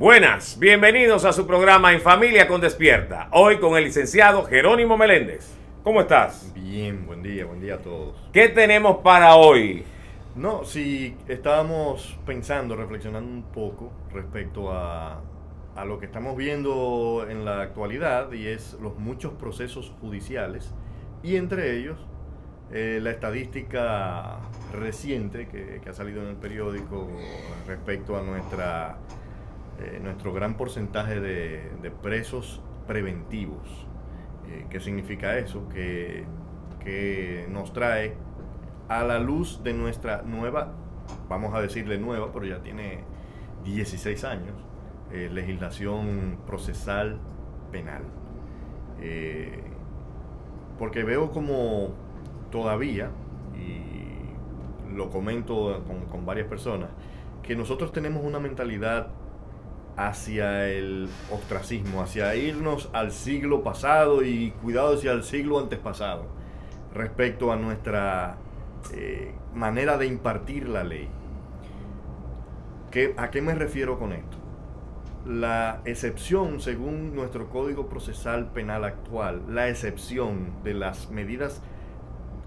Buenas, bienvenidos a su programa En Familia con Despierta. Hoy con el licenciado Jerónimo Meléndez. ¿Cómo estás? Bien, buen día a todos. ¿Qué tenemos para hoy? No, si estábamos pensando, reflexionando un poco respecto a lo que estamos viendo en la actualidad, y es los muchos procesos judiciales, y entre ellos la estadística reciente que ha salido en el periódico respecto a nuestro gran porcentaje de presos preventivos. ¿Qué significa eso? Que nos trae a la luz de nuestra nueva, vamos a decirle nueva, pero ya tiene 16 años, legislación procesal penal. Porque veo como todavía, y lo comento con varias personas, que nosotros tenemos una mentalidad hacia el ostracismo, hacia irnos al siglo pasado y cuidado hacia el siglo antepasado respecto a nuestra manera de impartir la ley. ¿A qué me refiero con esto? La excepción, según nuestro Código Procesal Penal actual, la excepción de las medidas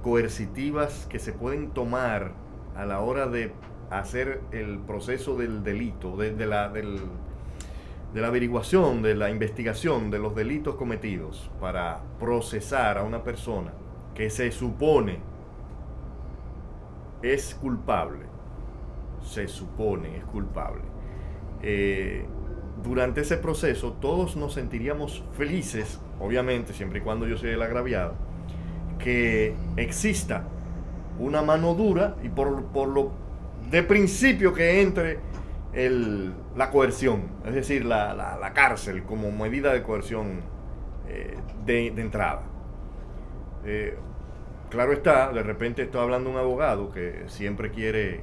coercitivas que se pueden tomar a la hora de hacer el proceso del delito, de la averiguación, de la investigación de los delitos cometidos para procesar a una persona que se supone es culpable. Durante ese proceso todos nos sentiríamos felices, obviamente, siempre y cuando yo sea el agraviado, que exista una mano dura y por lo de principio que entre la coerción, es decir, la cárcel como medida de coerción de entrada. Claro está, de repente estoy hablando de un abogado que siempre quiere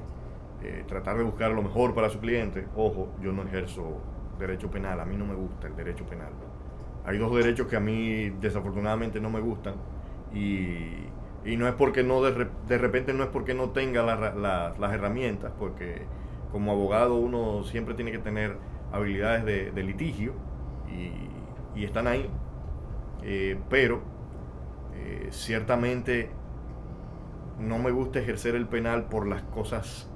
tratar de buscar lo mejor para su cliente. Ojo, yo no ejerzo derecho penal, a mí no me gusta el derecho penal. Hay dos derechos que a mí desafortunadamente no me gustan, y no es porque de repente no es porque no tenga las herramientas, porque como abogado uno siempre tiene que tener habilidades de litigio y están ahí, pero ciertamente no me gusta ejercer el penal por las cosas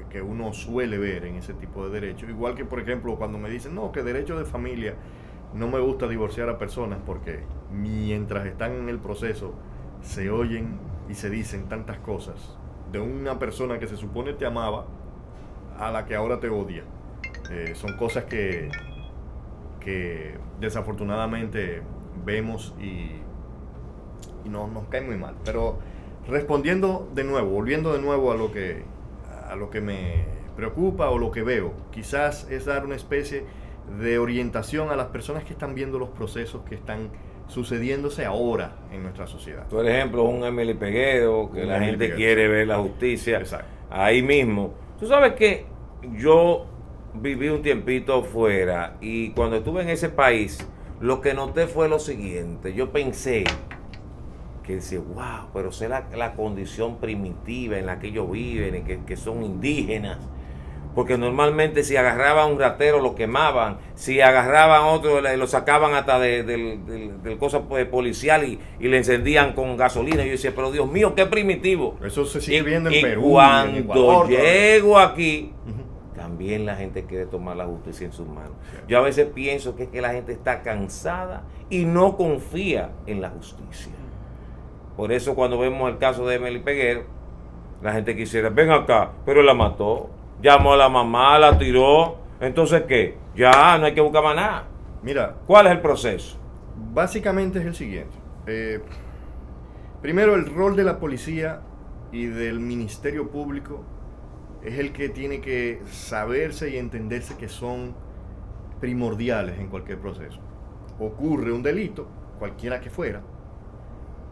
que uno suele ver en ese tipo de derechos. Igual que, por ejemplo, cuando me dicen, no, que derecho de familia, no me gusta divorciar a personas porque mientras están en el proceso se oyen y se dicen tantas cosas de una persona que se supone te amaba a la que ahora te odia. Son cosas que desafortunadamente vemos y nos caen muy mal. Pero respondiendo de nuevo, volviendo de nuevo a lo que me preocupa o lo que veo, quizás es dar una especie de orientación a las personas que están viendo los procesos que están sucediéndose ahora en nuestra sociedad. Por ejemplo, un Emily Peguero, que la gente quiere ver la justicia. Exacto. Ahí mismo. Tú sabes que yo viví un tiempito fuera, y cuando estuve en ese país, lo que noté fue lo siguiente. Yo pensé que decía, wow, pero sé la condición primitiva en la que ellos viven, que son indígenas. Porque normalmente si agarraban a un ratero lo quemaban, si agarraban a otro lo sacaban hasta del cosa policial y le encendían con gasolina. Y yo decía, pero Dios mío, qué primitivo. Eso se sigue viendo en Perú. Y cuando en Ecuador, llego aquí, también la gente quiere tomar la justicia en sus manos. Sí. Yo a veces pienso que es que la gente está cansada y no confía en la justicia. Por eso cuando vemos el caso de Emily Peguero, la gente quisiera, ven acá, pero él la mató. Llamó a la mamá, la tiró. Entonces, ¿qué? Ya no hay que buscar más nada. Mira, ¿cuál es el proceso? Básicamente es el siguiente. Primero, el rol de la policía y del Ministerio Público es el que tiene que saberse y entenderse que son primordiales en cualquier proceso. Ocurre un delito, cualquiera que fuera,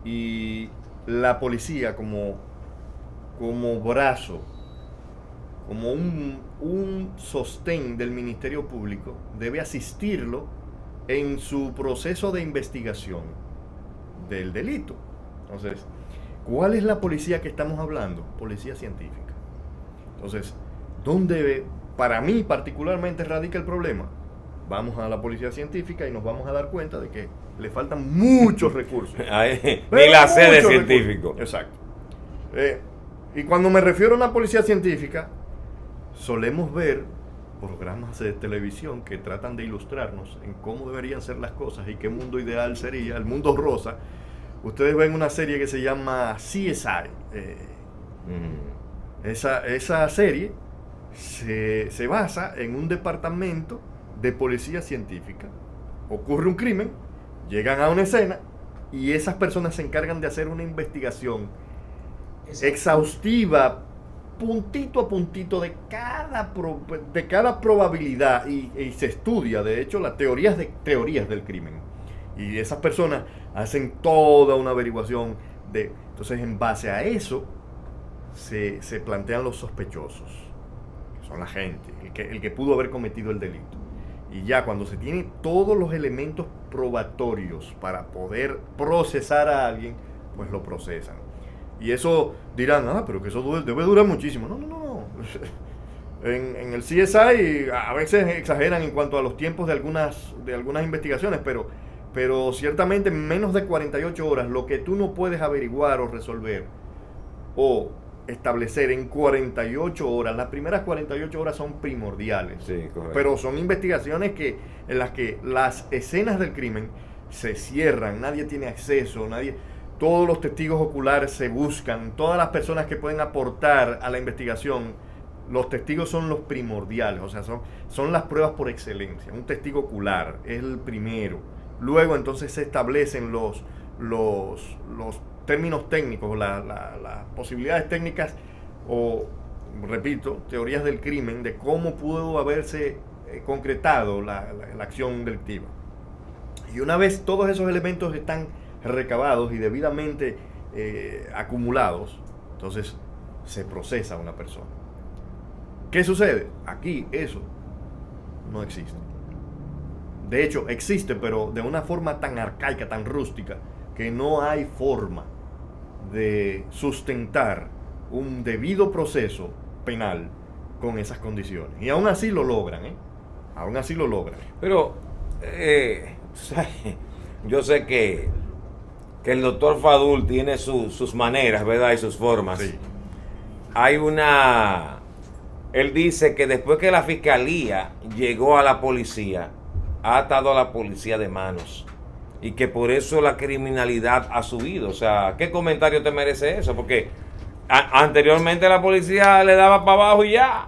y la policía como brazo, como un sostén del Ministerio Público, debe asistirlo en su proceso de investigación del delito. Entonces, ¿cuál es la policía que estamos hablando? Policía científica. Entonces, ¿dónde para mí particularmente radica el problema. Vamos a la policía científica y nos vamos a dar cuenta de que le faltan muchos recursos. Ni la sede científico. Exacto. Y cuando me refiero a una policía científica, solemos ver programas de televisión que tratan de ilustrarnos en cómo deberían ser las cosas y qué mundo ideal sería, el mundo rosa. Ustedes ven una serie que se llama CSI. Esa serie se basa en un departamento de policía científica. Ocurre un crimen, llegan a una escena y esas personas se encargan de hacer una investigación exhaustiva, puntito a puntito de cada probabilidad y se estudia, de hecho, las teorías del crimen. Y esas personas hacen toda una averiguación entonces en base a eso se plantean los sospechosos, que son la gente, el que pudo haber cometido el delito. Y ya cuando se tienen todos los elementos probatorios para poder procesar a alguien, pues lo procesan. Y eso dirán, pero que eso debe durar muchísimo. No. En el CSI a veces exageran en cuanto a los tiempos de algunas investigaciones, pero ciertamente en menos de 48 horas, lo que tú no puedes averiguar o resolver o establecer en 48 horas, las primeras 48 horas son primordiales. Sí, correcto. Pero son investigaciones en las que las escenas del crimen se cierran, nadie tiene acceso, todos los testigos oculares se buscan, todas las personas que pueden aportar a la investigación, los testigos son los primordiales, o sea, son las pruebas por excelencia. Un testigo ocular es el primero. Luego entonces se establecen los términos técnicos, las posibilidades técnicas o, repito, teorías del crimen, de cómo pudo haberse concretado la acción delictiva. Y una vez todos esos elementos están recabados y debidamente acumulados, entonces se procesa a una persona. ¿Qué sucede? Aquí eso no existe. De hecho, existe, pero de una forma tan arcaica, tan rústica, que no hay forma de sustentar un debido proceso penal con esas condiciones. Y aún así lo logran, Aún así lo logran. Pero, yo sé que el doctor Fadul tiene sus maneras, ¿verdad? Y sus formas. Sí. Él dice que después que la fiscalía llegó a la policía, ha atado a la policía de manos. Y que por eso la criminalidad ha subido. O sea, ¿qué comentario te merece eso? Porque anteriormente la policía le daba para abajo y ya.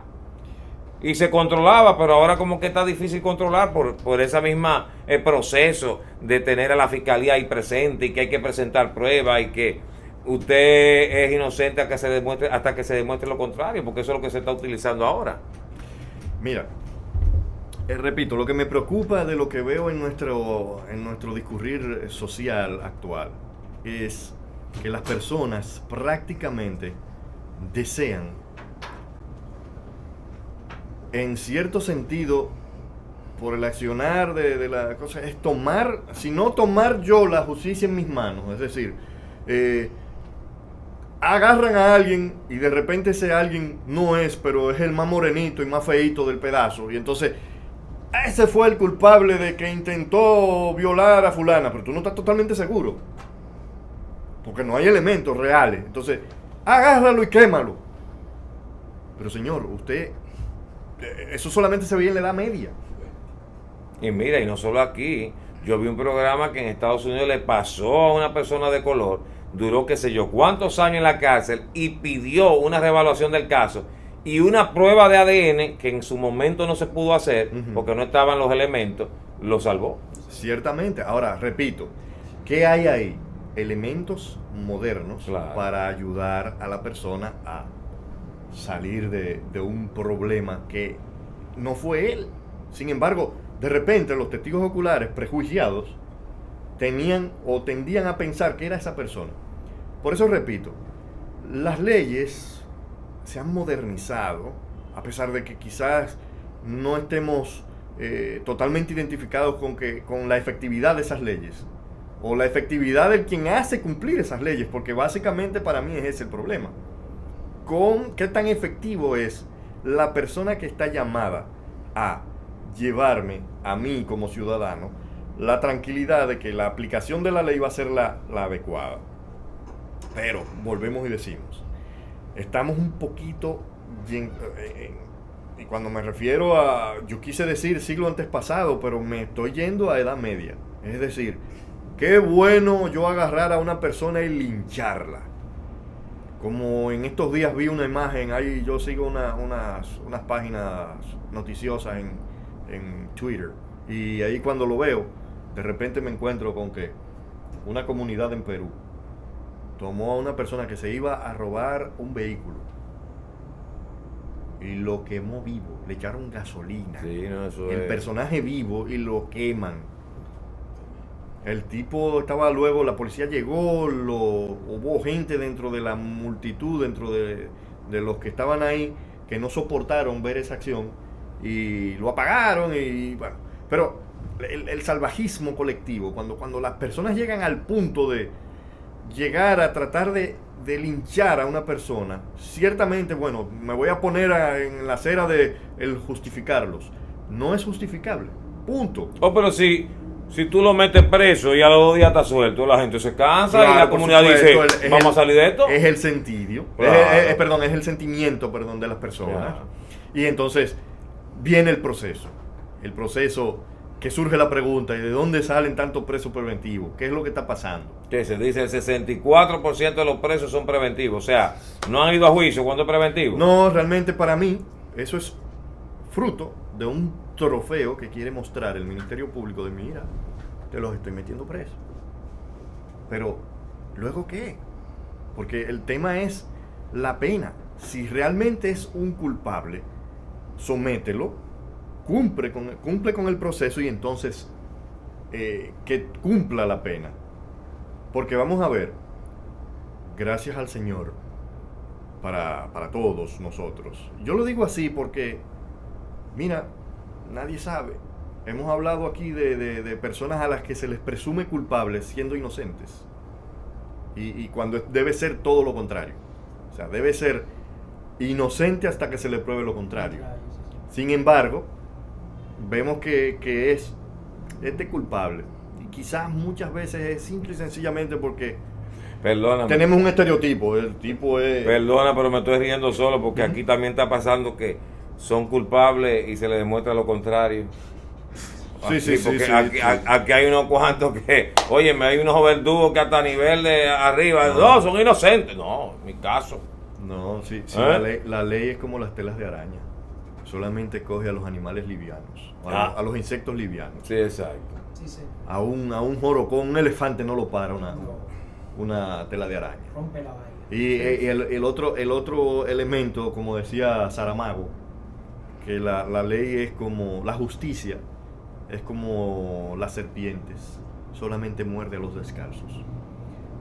Y se controlaba, pero ahora como que está difícil controlar por esa misma proceso de tener a la fiscalía ahí presente y que hay que presentar pruebas y que usted es inocente hasta que se demuestre lo contrario, porque eso es lo que se está utilizando ahora. Mira, repito, lo que me preocupa de lo que veo en nuestro discurrir social actual es que las personas prácticamente desean, en cierto sentido, por el accionar de la cosa, es si no tomar yo la justicia en mis manos, es decir, agarran a alguien y de repente ese alguien no es, pero es el más morenito y más feíto del pedazo, y entonces ese fue el culpable de que intentó violar a fulana, pero tú no estás totalmente seguro, porque no hay elementos reales. Entonces, agárralo y quémalo. Pero señor, usted, eso solamente se veía en la Edad Media. Y mira, y no solo aquí, yo vi un programa que en Estados Unidos le pasó a una persona de color, duró qué sé yo cuántos años en la cárcel y pidió una reevaluación del caso y una prueba de ADN que en su momento no se pudo hacer porque no estaban los elementos, lo salvó. Ciertamente. Ahora, repito, ¿qué hay ahí? Elementos modernos, claro, para ayudar a la persona a salir de un problema que no fue él. Sin embargo, de repente los testigos oculares prejuiciados tenían o tendían a pensar que era esa persona. Por eso repito, las leyes se han modernizado, a pesar de que quizás no estemos totalmente identificados con la efectividad de esas leyes, o la efectividad del quien hace cumplir esas leyes, porque básicamente para mí es ese el problema. ¿Qué tan efectivo es la persona que está llamada a llevarme a mí como ciudadano la tranquilidad de que la aplicación de la ley va a ser la adecuada. Pero volvemos y decimos, estamos un poquito, y cuando me refiero a, yo quise decir siglo antes pasado, pero me estoy yendo a Edad Media. Es decir, qué bueno yo agarrar a una persona y lincharla. Como en estos días vi una imagen, ahí yo sigo unas páginas noticiosas en Twitter, y ahí cuando lo veo, de repente me encuentro con que una comunidad en Perú tomó a una persona que se iba a robar un vehículo y lo quemó vivo, le echaron gasolina, Sí, no, eso el es. personaje vivo, y lo queman. El tipo estaba luego, la policía llegó, hubo gente dentro de la multitud, dentro de los que estaban ahí, que no soportaron ver esa acción y lo apagaron, y bueno, pero el salvajismo colectivo, cuando las personas llegan al punto de llegar a tratar de linchar a una persona, ciertamente, bueno, me voy a poner en la acera de el justificarlos, no es justificable, punto. Oh, pero si tú lo metes preso y a los 2 días está suelto, la gente se cansa y la Claro, por comunidad supuesto, dice, vamos a salir de esto. Es el sentido, Claro. perdón, es el sentimiento, perdón, de las personas. Claro. Y entonces viene el proceso que surge la pregunta, ¿y de dónde salen tantos presos preventivos? ¿Qué es lo que está pasando? Que se dice el 64% de los presos son preventivos. O sea, no han ido a juicio cuando es preventivo. No, realmente para mí eso es fruto de un trofeo que quiere mostrar el Ministerio Público de mira, te los estoy metiendo presos. Pero, ¿luego qué? Porque el tema es la pena. Si realmente es un culpable, somételo, cumple con el proceso, y entonces que cumpla la pena. Porque vamos a ver, gracias al Señor, para todos nosotros. Yo lo digo así porque, mira, nadie sabe. Hemos hablado aquí de personas a las que se les presume culpables siendo inocentes. Y cuando debe ser todo lo contrario. O sea, debe ser inocente hasta que se le pruebe lo contrario. Sin embargo, vemos que es este culpable. Y quizás muchas veces es simple y sencillamente porque Perdóname. tenemos un estereotipo. El tipo es... Perdona, pero me estoy riendo solo porque aquí también está pasando que son culpables y se les demuestra lo contrario. Sí, Porque aquí hay unos cuantos que, oye, hay unos verdugos que hasta a nivel de arriba, no, son inocentes. No, en mi caso. No, sí, ¿Eh? la ley es como las telas de araña. Solamente coge a los animales livianos, a los insectos livianos. Sí, exacto. Sí, sí. A un jorocón, un elefante no lo para No. una tela de araña. Rompe la vaina. Y el otro elemento, como decía Saramago, que la ley es como, la justicia es como las serpientes, solamente muerde a los descalzos.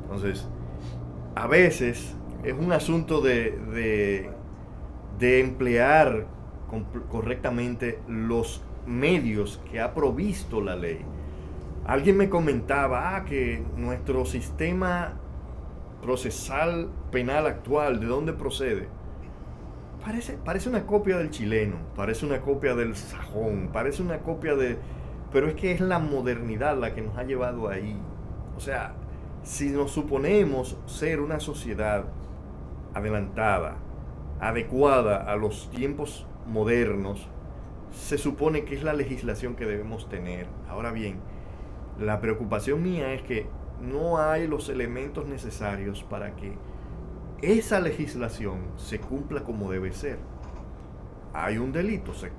Entonces, a veces es un asunto de emplear correctamente los medios que ha provisto la ley. Alguien me comentaba que nuestro sistema procesal penal actual, ¿de dónde procede? Parece una copia del chileno, parece una copia del sajón, parece una copia de... Pero es que es la modernidad la que nos ha llevado ahí. O sea, si nos suponemos ser una sociedad adelantada, adecuada a los tiempos modernos, se supone que es la legislación que debemos tener. Ahora bien, la preocupación mía es que no hay los elementos necesarios para que esa legislación se cumpla como debe ser. Hay un delito, se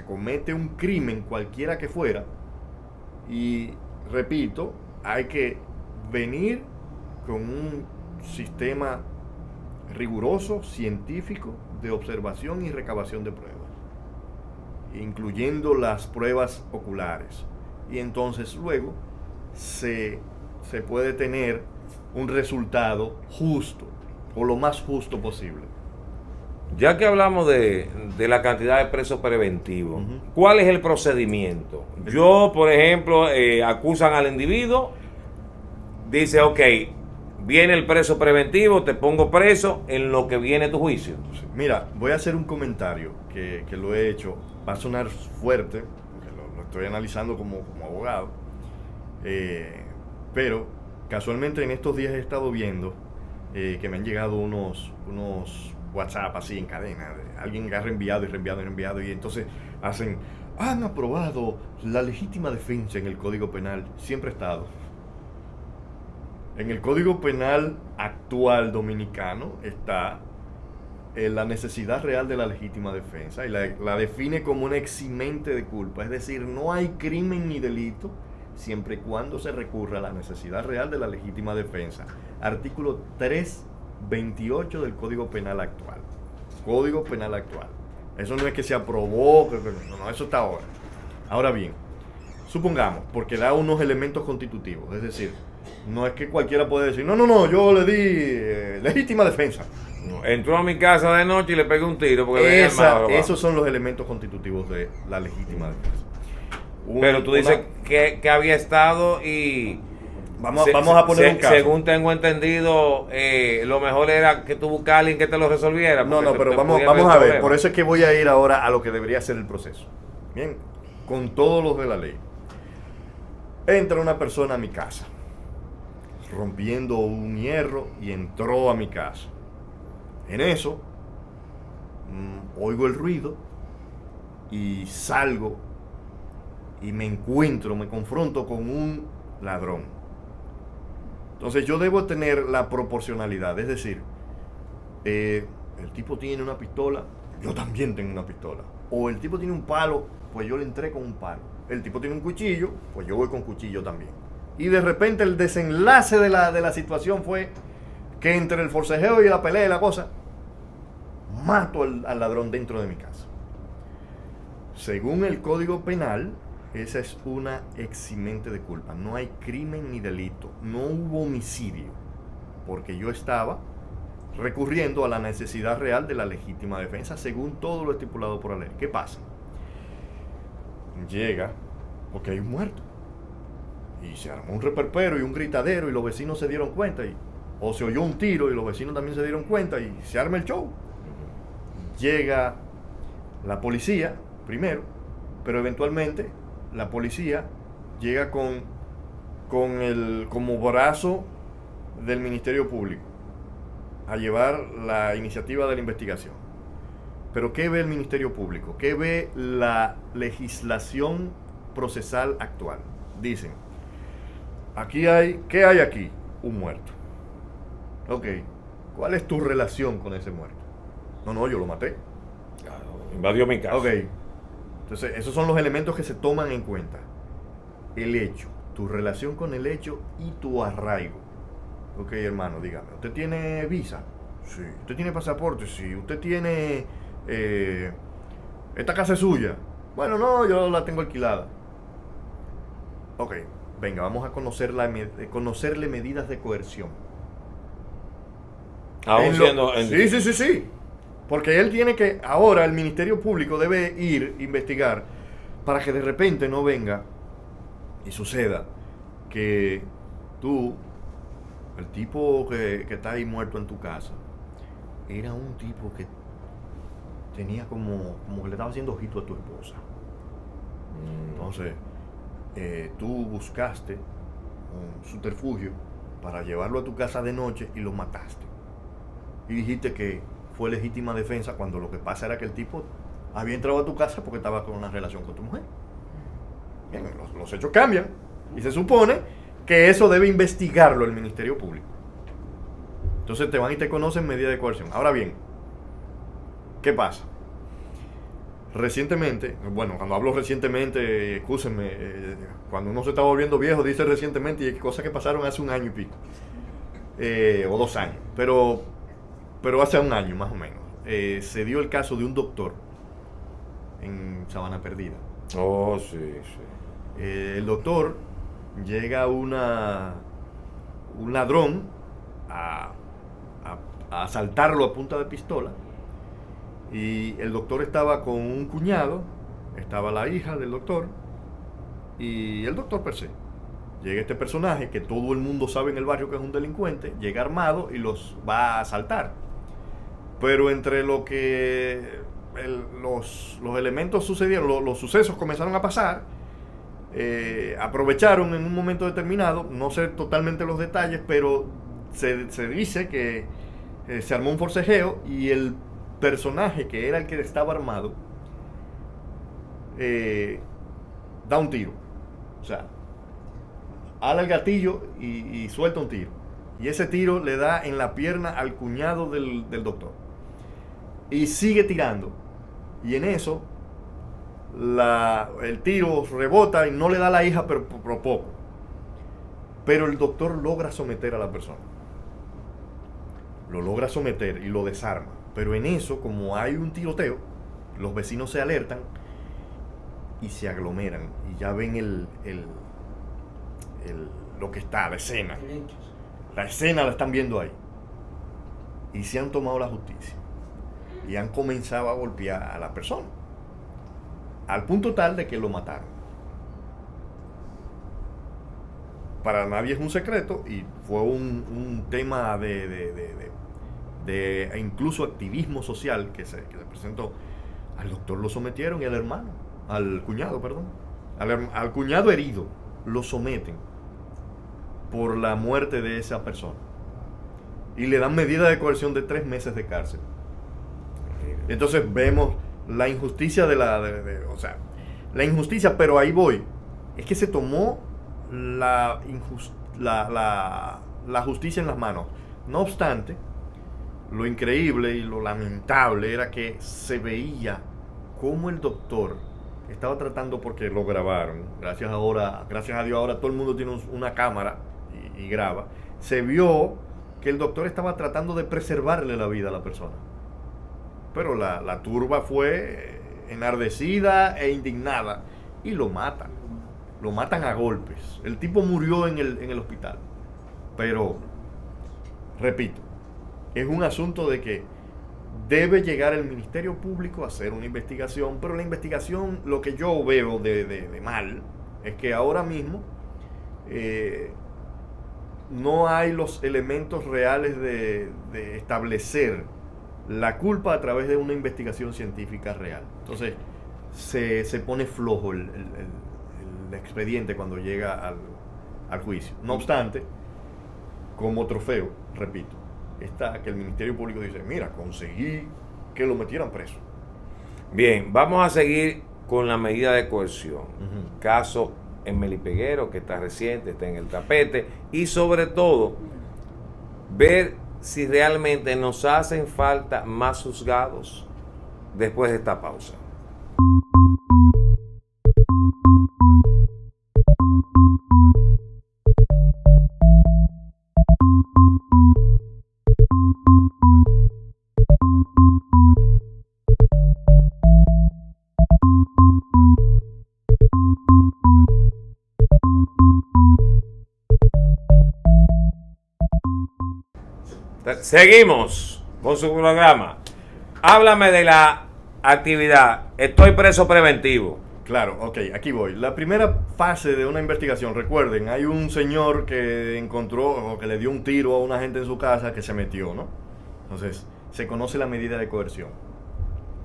comete un crimen cualquiera que fuera, y repito, hay que venir con un sistema riguroso, científico, de observación y recabación de pruebas, incluyendo las pruebas oculares. Y entonces luego se puede tener un resultado justo, o lo más justo posible. Ya que hablamos de la cantidad de presos preventivos, Ujú. ¿cuál es el procedimiento? Yo, por ejemplo, acusan al individuo, dice, ok, viene el preso preventivo, te pongo preso en lo que viene tu juicio. Mira, voy a hacer un comentario que lo he hecho. Va a sonar fuerte, porque lo estoy analizando como abogado. Pero casualmente en estos días he estado viendo que me han llegado unos WhatsApp así en cadena. Alguien ha reenviado y reenviado y reenviado. Y entonces han aprobado la legítima defensa en el Código Penal. Siempre ha estado. En el Código Penal actual dominicano está la necesidad real de la legítima defensa y la define como un eximente de culpa. Es decir, no hay crimen ni delito siempre y cuando se recurra a la necesidad real de la legítima defensa. Artículo 328 del Código Penal actual. Código Penal actual. Eso no es que se aprobó, no, eso está ahora. Ahora bien, supongamos, porque da unos elementos constitutivos, es decir, no es que cualquiera puede decir, no, yo le di legítima defensa. Entró a mi casa de noche y le pegué un tiro porque venía armado. Esos son los elementos constitutivos de la legítima defensa. Pero tú dices que había estado y... Vamos a poner un caso. Según tengo entendido, lo mejor era que tú buscaras a alguien que te lo resolviera. No, pero vamos a ver. Por eso es que voy a ir ahora a lo que debería ser el proceso. Bien, con todos los de la ley. Entra una persona a mi casa, rompiendo un hierro, y entró a mi casa. En eso, oigo el ruido y salgo y me confronto con un ladrón. Entonces yo debo tener la proporcionalidad, es decir, el tipo tiene una pistola, yo también tengo una pistola. O el tipo tiene un palo, pues yo le entré con un palo. El tipo tiene un cuchillo, pues yo voy con cuchillo también. Y de repente el desenlace de la situación fue que entre el forcejeo y la pelea y la cosa, mato al ladrón dentro de mi casa. Según el Código Penal, esa es una eximente de culpa. No hay crimen ni delito. No hubo homicidio. Porque yo estaba recurriendo a la necesidad real de la legítima defensa según todo lo estipulado por la ley. ¿Qué pasa? Llega porque hay un muerto. Y se armó un reperpero y un gritadero y los vecinos se dieron cuenta. O se oyó un tiro y los vecinos también se dieron cuenta y se arma el show. Llega la policía primero, pero eventualmente la policía llega como brazo del Ministerio Público a llevar la iniciativa de la investigación. Pero ¿qué ve el Ministerio Público? ¿Qué ve la legislación procesal actual? Dicen, ¿qué hay aquí? Un muerto. Ok, ¿cuál es tu relación con ese muerto? No, yo lo maté. Claro, invadió mi casa. Ok. Entonces, esos son los elementos que se toman en cuenta. El hecho, tu relación con el hecho y tu arraigo. Ok, hermano, dígame, ¿usted tiene visa? Sí. ¿Usted tiene pasaporte? Sí. ¿Usted tiene... esta casa es suya? Bueno, no, yo la tengo alquilada. Ok, venga, vamos a conocerle medidas de coerción. Sí. Porque él tiene que, ahora el Ministerio Público debe investigar para que de repente no venga y suceda que tú, el tipo que está ahí muerto en tu casa, era un tipo que tenía como que le estaba haciendo ojito a tu esposa. Entonces, tú buscaste un subterfugio para llevarlo a tu casa de noche y lo mataste. Y dijiste que fue legítima defensa cuando lo que pasa era que el tipo había entrado a tu casa porque estaba con una relación con tu mujer. Bien, los hechos cambian y se supone que eso debe investigarlo el Ministerio Público. Entonces te van y te conocen medida de coerción. Ahora bien, ¿qué pasa? Recientemente, bueno, cuando hablo recientemente, excúsenme, cuando uno se está volviendo viejo dice recientemente y hay cosas que pasaron hace un año y pico, o 2 años, pero hace un año más o menos, se dio el caso de un doctor en Sabana Perdida. Oh, sí. El doctor llega un ladrón a asaltarlo a punta de pistola y el doctor estaba con un cuñado, estaba la hija del doctor y el doctor per se. Llega este personaje que todo el mundo sabe en el barrio que es un delincuente, llega armado y los va a asaltar. Pero entre lo que los elementos sucedieron, los sucesos comenzaron a pasar, aprovecharon en un momento determinado, no sé totalmente los detalles, pero se dice que se armó un forcejeo y el personaje que era el que estaba armado da un tiro. O sea, ala el gatillo y suelta un tiro. Y ese tiro le da en la pierna al cuñado del doctor. Y sigue tirando. Y en eso, el tiro rebota y no le da a la hija, pero por poco. Pero el doctor logra someter a la persona. Lo logra someter y lo desarma. Pero en eso, como hay un tiroteo, los vecinos se alertan y se aglomeran. Y ya ven lo que está, la escena. La escena la están viendo ahí. Y se han tomado la justicia. Y han comenzado a golpear a la persona. Al punto tal de que lo mataron. Para nadie es un secreto y fue un tema de incluso activismo social que se presentó. Al doctor lo sometieron y al hermano, al cuñado, perdón. Al cuñado herido lo someten por la muerte de esa persona. Y le dan medida de coerción de 3 meses de cárcel. Entonces vemos la injusticia o sea, la injusticia, pero ahí voy. Es que se tomó la justicia en las manos. No obstante, lo increíble y lo lamentable era que se veía cómo el doctor estaba tratando, porque lo grabaron. Gracias a Dios ahora todo el mundo tiene una cámara y graba. Se vio que el doctor estaba tratando de preservarle la vida a la persona. Pero la turba fue enardecida e indignada y lo matan. Lo matan a golpes. El tipo murió en el hospital. Pero, repito, es un asunto de que debe llegar el Ministerio Público a hacer una investigación, pero la investigación, lo que yo veo de mal, es que ahora mismo no hay los elementos reales de establecer la culpa a través de una investigación científica real. Entonces, se pone flojo el expediente cuando llega al juicio. No obstante, como trofeo, repito, está que el Ministerio Público dice, mira, conseguí que lo metieran preso. Bien, vamos a seguir con la medida de coerción. Caso Emely Peguero, que está reciente, está en el tapete, y sobre todo, ver si realmente nos hacen falta más juzgados después de esta pausa. Seguimos con su programa. Háblame de la actividad. Estoy preso preventivo. Claro, ok, aquí voy. La primera fase de una investigación, recuerden, hay un señor que encontró o que le dio un tiro a una gente en su casa que se metió, ¿no? Entonces, se conoce la medida de coerción.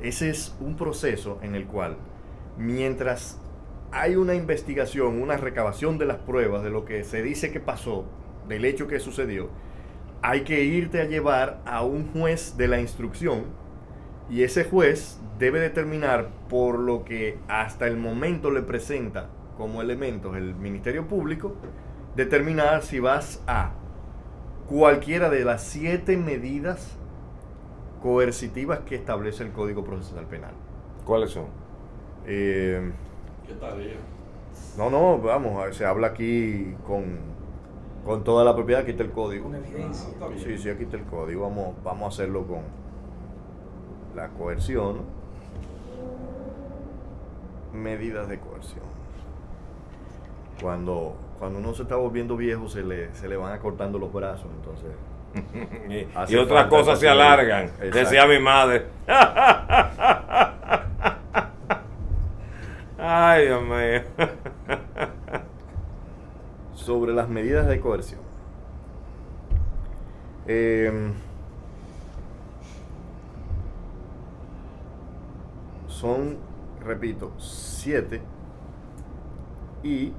Ese es un proceso en el cual, mientras hay una investigación, una recabación de las pruebas de lo que se dice que pasó, del hecho que sucedió, hay que irte a llevar a un juez de la instrucción y ese juez debe determinar, por lo que hasta el momento le presenta como elementos el Ministerio Público, determinar si vas a cualquiera de las 7 medidas coercitivas que establece el Código Procesal Penal. ¿Cuáles son? ¿Qué tarea? No, vamos, se habla aquí con toda la propiedad. Aquí está el código. Una evidencia. Sí, aquí está el código. Vamos a hacerlo con la coerción. Medidas de coerción. Cuando uno se está volviendo viejo, se le van acortando los brazos, entonces. y otras cosas se alargan. Exacto. Decía mi madre. Ay, Dios mío. sobre las medidas de coerción. Son, repito, 7 y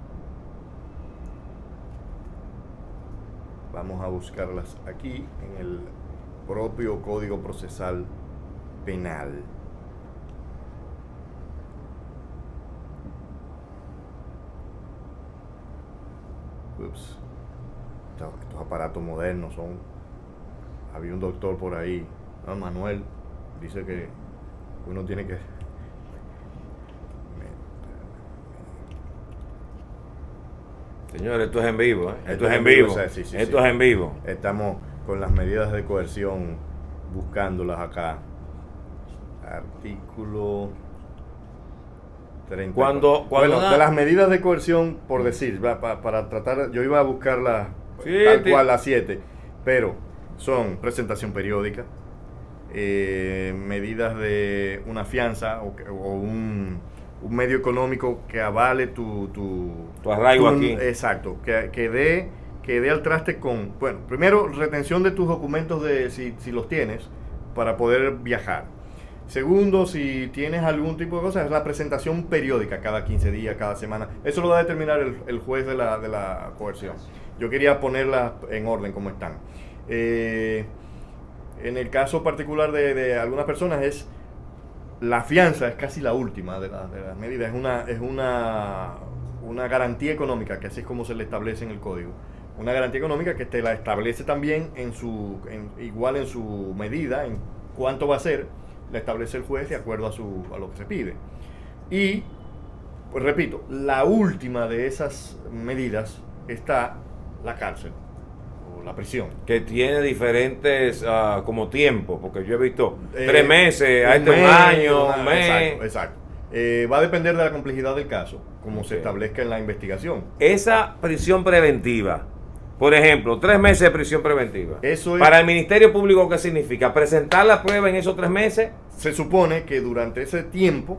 vamos a buscarlas aquí en el propio Código Procesal Penal. Ups. Estos aparatos modernos son... Había un doctor por ahí, ¿no? Manuel, dice que uno tiene que... Señores, esto es en vivo, ¿eh? Esto es en vivo, o sea, sí, esto es en vivo. Estamos con las medidas de coerción buscándolas acá. Artículo 30. Cuando de las medidas de coerción, por decir, para tratar, yo iba a buscarlas tal cual las 7, pero son presentación periódica, medidas de una fianza o un medio económico que avale tu arraigo aquí. Exacto, que dé al traste con, bueno, primero, retención de tus documentos si los tienes para poder viajar. Segundo, si tienes algún tipo de cosa, es la presentación periódica, cada 15 días, cada semana. Eso lo va a determinar el juez de la coerción. Yo quería ponerlas en orden como están. En el caso particular de algunas personas es la fianza, es casi la última de las medidas. Es una garantía económica, que así es como se le establece en el código. Una garantía económica que te la establece también igual en su medida, en cuánto va a ser, la establece el juez de acuerdo a lo que se pide. Y, pues repito, la última de esas medidas está la cárcel o la prisión. Que tiene diferentes como tiempo, porque yo he visto 3 meses, a un año, un mes. Exacto. Va a depender de la complejidad del caso, como se establezca en la investigación. Esa prisión preventiva, por ejemplo, 3 meses de prisión preventiva. Eso es, para el Ministerio Público, ¿qué significa? ¿Presentar la prueba en esos 3 meses? Se supone que durante ese tiempo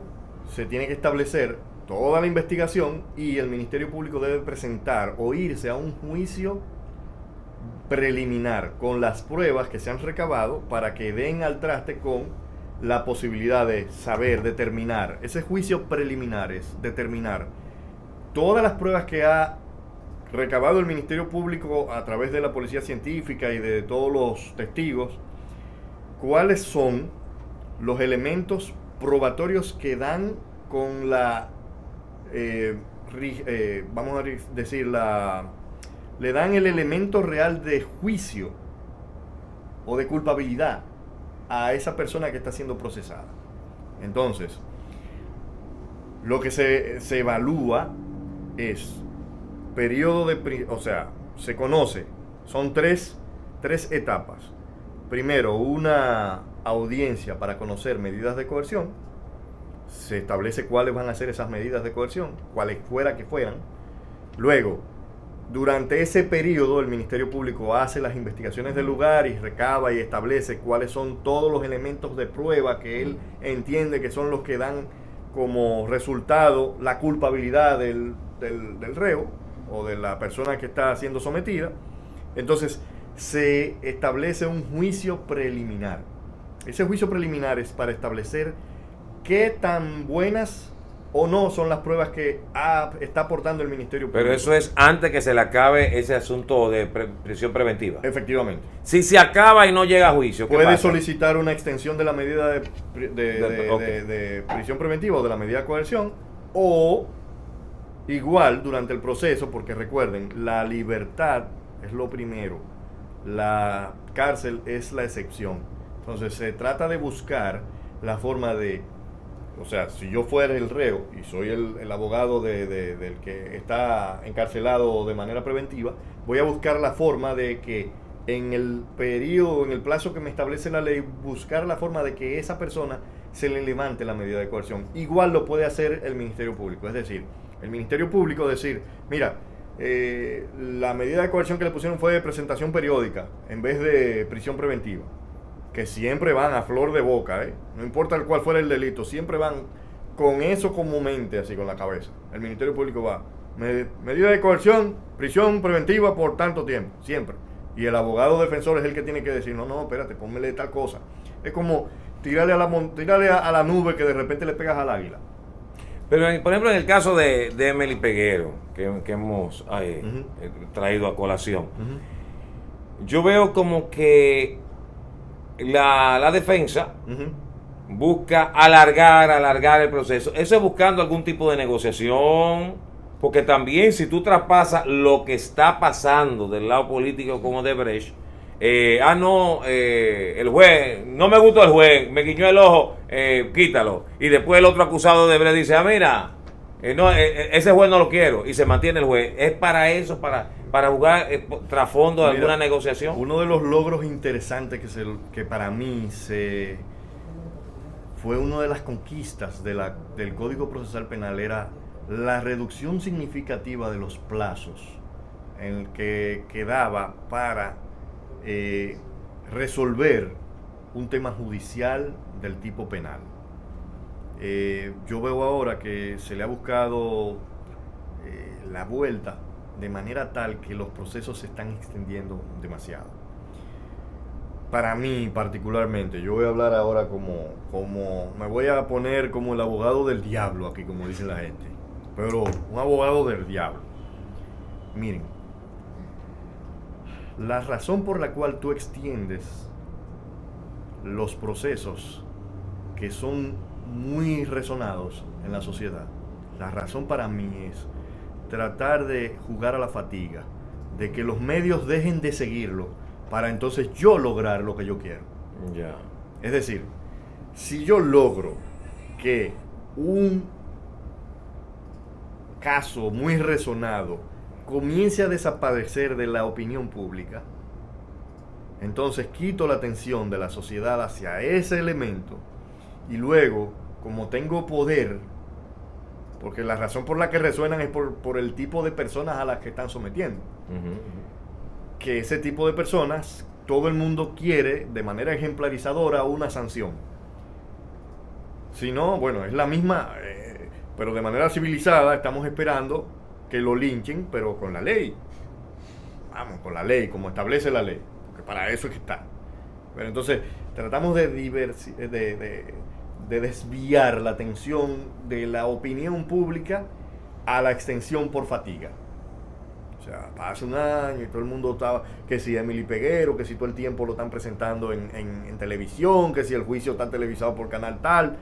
se tiene que establecer toda la investigación y el Ministerio Público debe presentar o irse a un juicio preliminar con las pruebas que se han recabado para que den al traste con la posibilidad de saber, determinar. Ese juicio preliminar es determinar todas las pruebas que ha recabado el Ministerio Público a través de la policía científica y de todos los testigos, cuáles son los elementos probatorios que dan con la, vamos a decir, le dan el elemento real de juicio o de culpabilidad a esa persona que está siendo procesada. Entonces, lo que se evalúa es periodo o sea, se conoce, son tres etapas. Primero, una audiencia para conocer medidas de coerción. Se establece cuáles van a ser esas medidas de coerción, cuáles fuera que fueran. Luego, durante ese periodo, el Ministerio Público hace las investigaciones del lugar y recaba y establece cuáles son todos los elementos de prueba que él entiende que son los que dan como resultado la culpabilidad del reo o de la persona que está siendo sometida. Entonces se establece un juicio preliminar. Ese juicio preliminar es para establecer qué tan buenas o no son las pruebas que está aportando el Ministerio Público. Pero eso es antes que se le acabe ese asunto de prisión preventiva. Efectivamente. Si se acaba y no llega a juicio, ¿qué puede pasa? Solicitar una extensión de la medida de prisión preventiva o de la medida de coerción, o igual durante el proceso, porque recuerden, la libertad es lo primero, la cárcel es la excepción. Entonces se trata de buscar la forma de, o sea, si yo fuera el reo y soy el abogado del que está encarcelado de manera preventiva, voy a buscar la forma de que en el periodo, en el plazo que me establece la ley, buscar la forma de que esa persona se le levante la medida de coerción. Igual lo puede hacer el Ministerio Público, es decir, el Ministerio Público decir, mira, la medida de coerción que le pusieron fue de presentación periódica en vez de prisión preventiva, que siempre van a flor de boca, no importa cuál fuera el delito, siempre van con eso como mente, así con la cabeza. El Ministerio Público va, Medida de coerción, prisión preventiva por tanto tiempo, siempre. Y el abogado defensor es el que tiene que decir, no, espérate, pónmele tal cosa. Es como tirarle a la nube que de repente le pegas al águila. Pero, por ejemplo, en el caso de Emily Peguero, que hemos traído a colación, yo veo como que la defensa busca alargar el proceso. Eso es buscando algún tipo de negociación. Porque también si tú traspasas lo que está pasando del lado político con Odebrecht, el juez, no me gustó el juez, me guiñó el ojo, quítalo. Y después el otro acusado de Odebrecht dice, mira, ese juez no lo quiero, y se mantiene el juez. ¿Es para eso, para jugar trasfondo de alguna negociación? Uno de los logros interesantes que para mí fue una de las conquistas del Código Procesal Penal era la reducción significativa de los plazos en el que quedaba para resolver un tema judicial del tipo penal. Yo veo ahora que se le ha buscado la vuelta de manera tal que los procesos se están extendiendo demasiado. Para mí particularmente, yo voy a hablar ahora como me voy a poner como el abogado del diablo aquí, como dice la gente. Pero un abogado del diablo. Miren, la razón por la cual tú extiendes los procesos que son muy resonados en la sociedad, la razón para mí es tratar de jugar a la fatiga, de que los medios dejen de seguirlo para entonces yo lograr lo que yo quiero. Ya. Es decir, si yo logro que un caso muy resonado comience a desaparecer de la opinión pública, entonces quito la atención de la sociedad hacia ese elemento y luego, como tengo poder, porque la razón por la que resuenan es por el tipo de personas a las que están sometiendo, que ese tipo de personas, todo el mundo quiere de manera ejemplarizadora una sanción. Si no, bueno, es la misma... pero de manera civilizada estamos esperando que lo linchen, pero con la ley. Vamos, con la ley, como establece la ley. Porque para eso es que está. Pero entonces tratamos de desviar la atención de la opinión pública a la extensión por fatiga. O sea, pasa un año y todo el mundo estaba, que si Emily Peguero, que si todo el tiempo lo están presentando en televisión, que si el juicio está televisado por canal tal.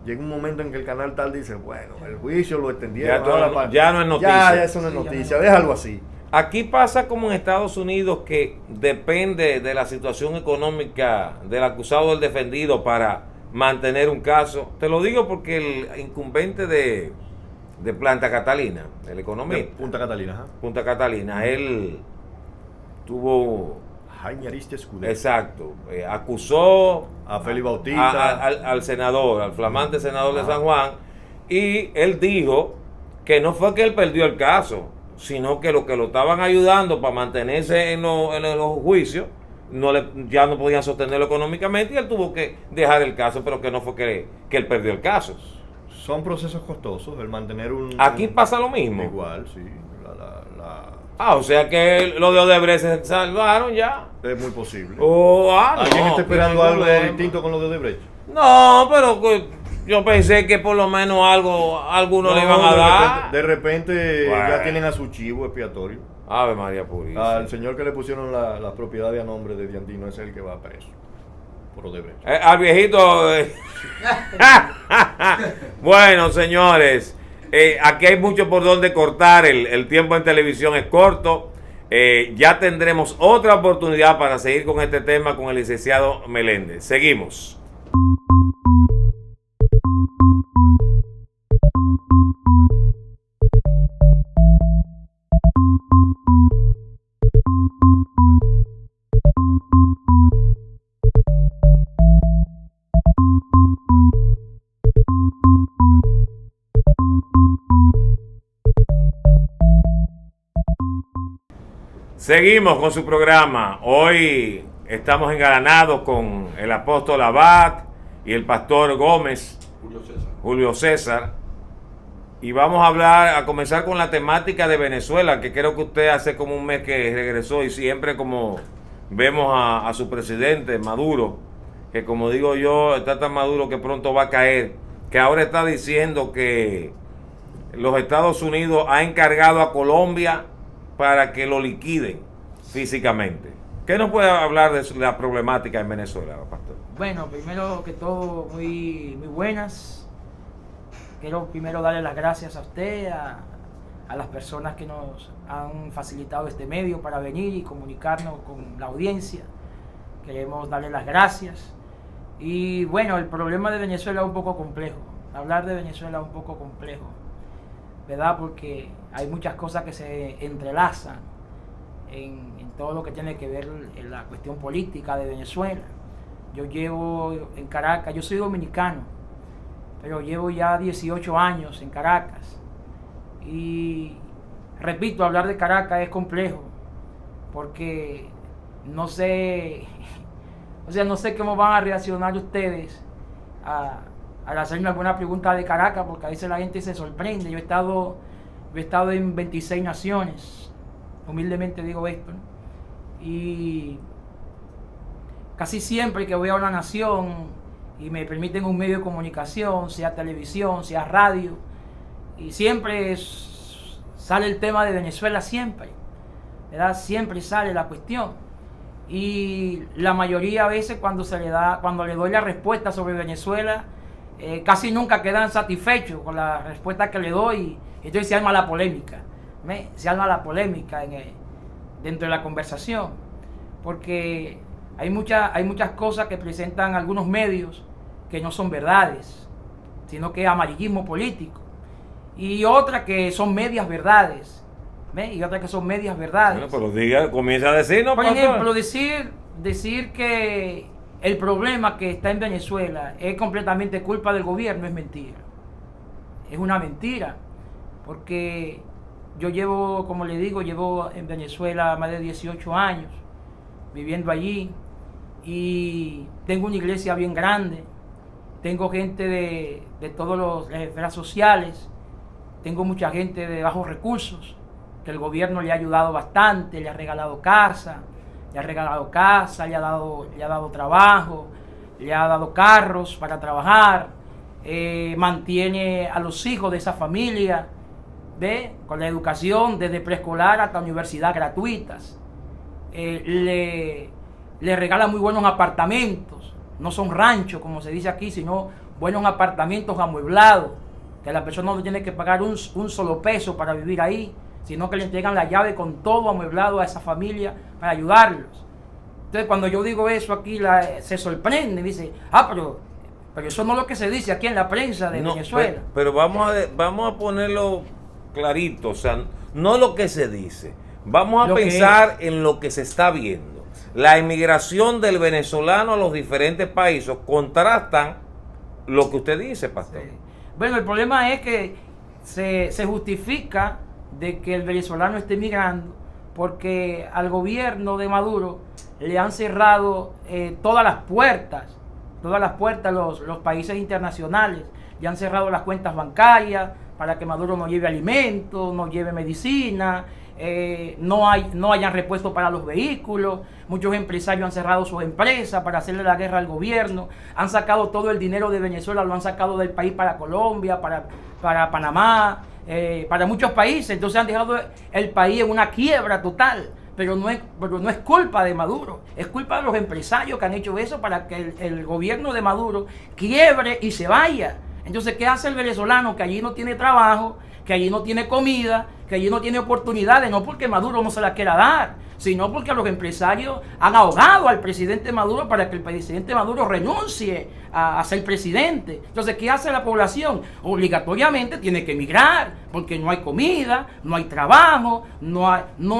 Llega un momento en que el canal tal dice, bueno, el juicio lo extendieron. Ya no es noticia. Ya eso no es noticia, déjalo así. Aquí pasa como en Estados Unidos, que depende de la situación económica del acusado o del defendido para mantener un caso. Te lo digo porque el incumbente de Planta Catalina, el economista. Punta Catalina, ajá. Punta Catalina, él tuvo... Jaime Ariste Escudero. Exacto. Acusó a Félix Bautista, al senador, al flamante senador de San Juan, y él dijo que no fue que él perdió el caso, sino que lo estaban ayudando para mantenerse en los juicios, ya no podían sostenerlo económicamente y él tuvo que dejar el caso, pero que no fue que él perdió el caso. Son procesos costosos, el mantener un... Aquí pasa lo mismo. Igual, sí. O sea que lo de Odebrecht se salvaron ya. Es muy posible. ¿Alguien está esperando algo distinto con lo de Odebrecht? No, pero yo pensé que por lo menos algunos le iban a dar. De repente ya tienen a su chivo expiatorio. Ave María Purísima. Al señor que le pusieron las propiedades a nombre de Diandino es el que va preso por Odebrecht. Al viejito. Bueno, señores, aquí hay mucho por donde cortar. El tiempo en televisión es corto. Ya tendremos otra oportunidad para seguir con este tema con el licenciado Meléndez. Seguimos. Seguimos con su programa. Hoy estamos engalanados con el apóstol Abad y el pastor Gómez, Julio César. Y vamos a hablar, a comenzar con la temática de Venezuela, que creo que usted hace como un mes que regresó y siempre como vemos a su presidente Maduro, que como digo yo, está tan maduro que pronto va a caer, que ahora está diciendo que los Estados Unidos ha encargado a Colombia para que lo liquiden físicamente. ¿Qué nos puede hablar de la problemática en Venezuela, pastor? Bueno, primero que todo, muy buenas. Quiero primero darle las gracias a usted, a las personas que nos han facilitado este medio para venir y comunicarnos con la audiencia. Queremos darle las gracias. Y bueno, el problema de Venezuela es un poco complejo. Hablar de Venezuela es un poco complejo, ¿verdad? Porque hay muchas cosas que se entrelazan en todo lo que tiene que ver en la cuestión política de Venezuela. Yo llevo en Caracas, yo soy dominicano, pero llevo ya 18 años en Caracas. Y repito, hablar de Caracas es complejo, porque no sé, o sea, no sé cómo van a reaccionar ustedes al hacerme alguna pregunta de Caracas, porque a veces la gente se sorprende. Yo he estado en 26 naciones, humildemente digo esto, ¿no? Y casi siempre que voy a una nación y me permiten un medio de comunicación, sea televisión, sea radio, y siempre sale el tema de Venezuela, siempre, ¿verdad? Siempre sale la cuestión. Y la mayoría a veces cuando le doy la respuesta sobre Venezuela, casi nunca quedan satisfechos con la respuesta que le doy, y entonces se arma la polémica, dentro de la conversación, porque hay muchas cosas que presentan algunos medios que no son verdades, sino que es amarillismo político, y otras que son medias verdades, Bueno, pero diga, comienza a decir, ¿no? Por ejemplo, decir que el problema que está en Venezuela es completamente culpa del gobierno es mentira. Es una mentira, porque yo llevo, como le digo, llevo en Venezuela más de 18 años viviendo allí, y tengo una iglesia bien grande, tengo gente de todas las esferas sociales, tengo mucha gente de bajos recursos, que el gobierno le ha ayudado bastante, le ha regalado casa, le ha dado trabajo, le ha dado carros para trabajar, mantiene a los hijos de esa familia, con la educación desde preescolar hasta universidad gratuitas, le regala muy buenos apartamentos, no son ranchos como se dice aquí, sino buenos apartamentos amueblados, que la persona no tiene que pagar un solo peso para vivir ahí, sino que le entregan la llave con todo amueblado a esa familia para ayudarlos. Entonces cuando yo digo eso aquí, se sorprende y dice, pero eso no es lo que se dice aquí en la prensa de Venezuela. Pero vamos a ponerlo clarito, o sea, no lo que se dice, vamos a pensar en lo que se está viendo. La inmigración del venezolano a los diferentes países contrastan lo que usted dice, pastor. Sí. Bueno, el problema es que se justifica de que el venezolano esté migrando porque al gobierno de Maduro le han cerrado todas las puertas los países internacionales, le han cerrado las cuentas bancarias para que Maduro no lleve alimentos, no lleve medicina, no hayan repuesto para los vehículos. Muchos empresarios han cerrado sus empresas para hacerle la guerra al gobierno, han sacado todo el dinero de Venezuela, lo han sacado del país para Colombia, para Panamá, para muchos países. Entonces han dejado el país en una quiebra total, pero no es culpa de Maduro, es culpa de los empresarios que han hecho eso para que el gobierno de Maduro quiebre y se vaya. Entonces, ¿qué hace el venezolano que allí no tiene trabajo, que allí no tiene comida, que allí no tiene oportunidades? No porque Maduro no se las quiera dar, sino porque los empresarios han ahogado al presidente Maduro para que el presidente Maduro renuncie a ser presidente. Entonces, ¿qué hace la población? Obligatoriamente tiene que emigrar, porque no hay comida, no hay trabajo, no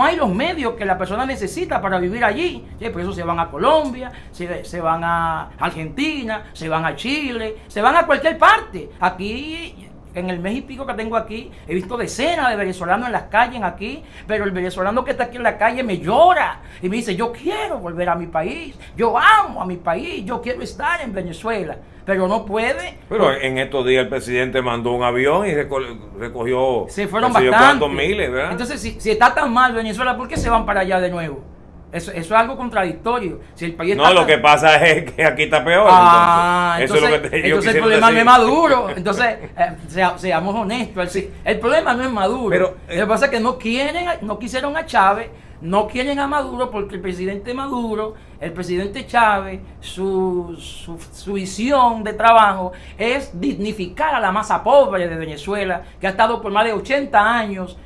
hay los medios que la persona necesita para vivir allí. ¿Sí? Por eso se van a Colombia, se van a Argentina, se van a Chile, se van a cualquier parte. Aquí En el mes y pico que tengo aquí, he visto decenas de venezolanos en las calles aquí, pero el venezolano que está aquí en la calle me llora y me dice, yo quiero volver a mi país, yo amo a mi país, yo quiero estar en Venezuela, pero no puede. Pero en estos días el presidente mandó un avión y recogió se fueron qué sé yo bastantes. cuántos miles, ¿verdad? Entonces, si está tan mal Venezuela, ¿por qué se van para allá de nuevo? Eso es algo contradictorio. Si el país No, está lo tan- que pasa es que aquí está peor. Eso es lo que yo entonces el quisiera problema decir. no es Maduro. Entonces, seamos honestos. El problema no es Maduro. Pero, lo que pasa es que no quisieron a Chávez, no quieren a Maduro porque el presidente Maduro, el presidente Chávez, su visión de trabajo es dignificar a la masa pobre de Venezuela, que ha estado por más de 80 años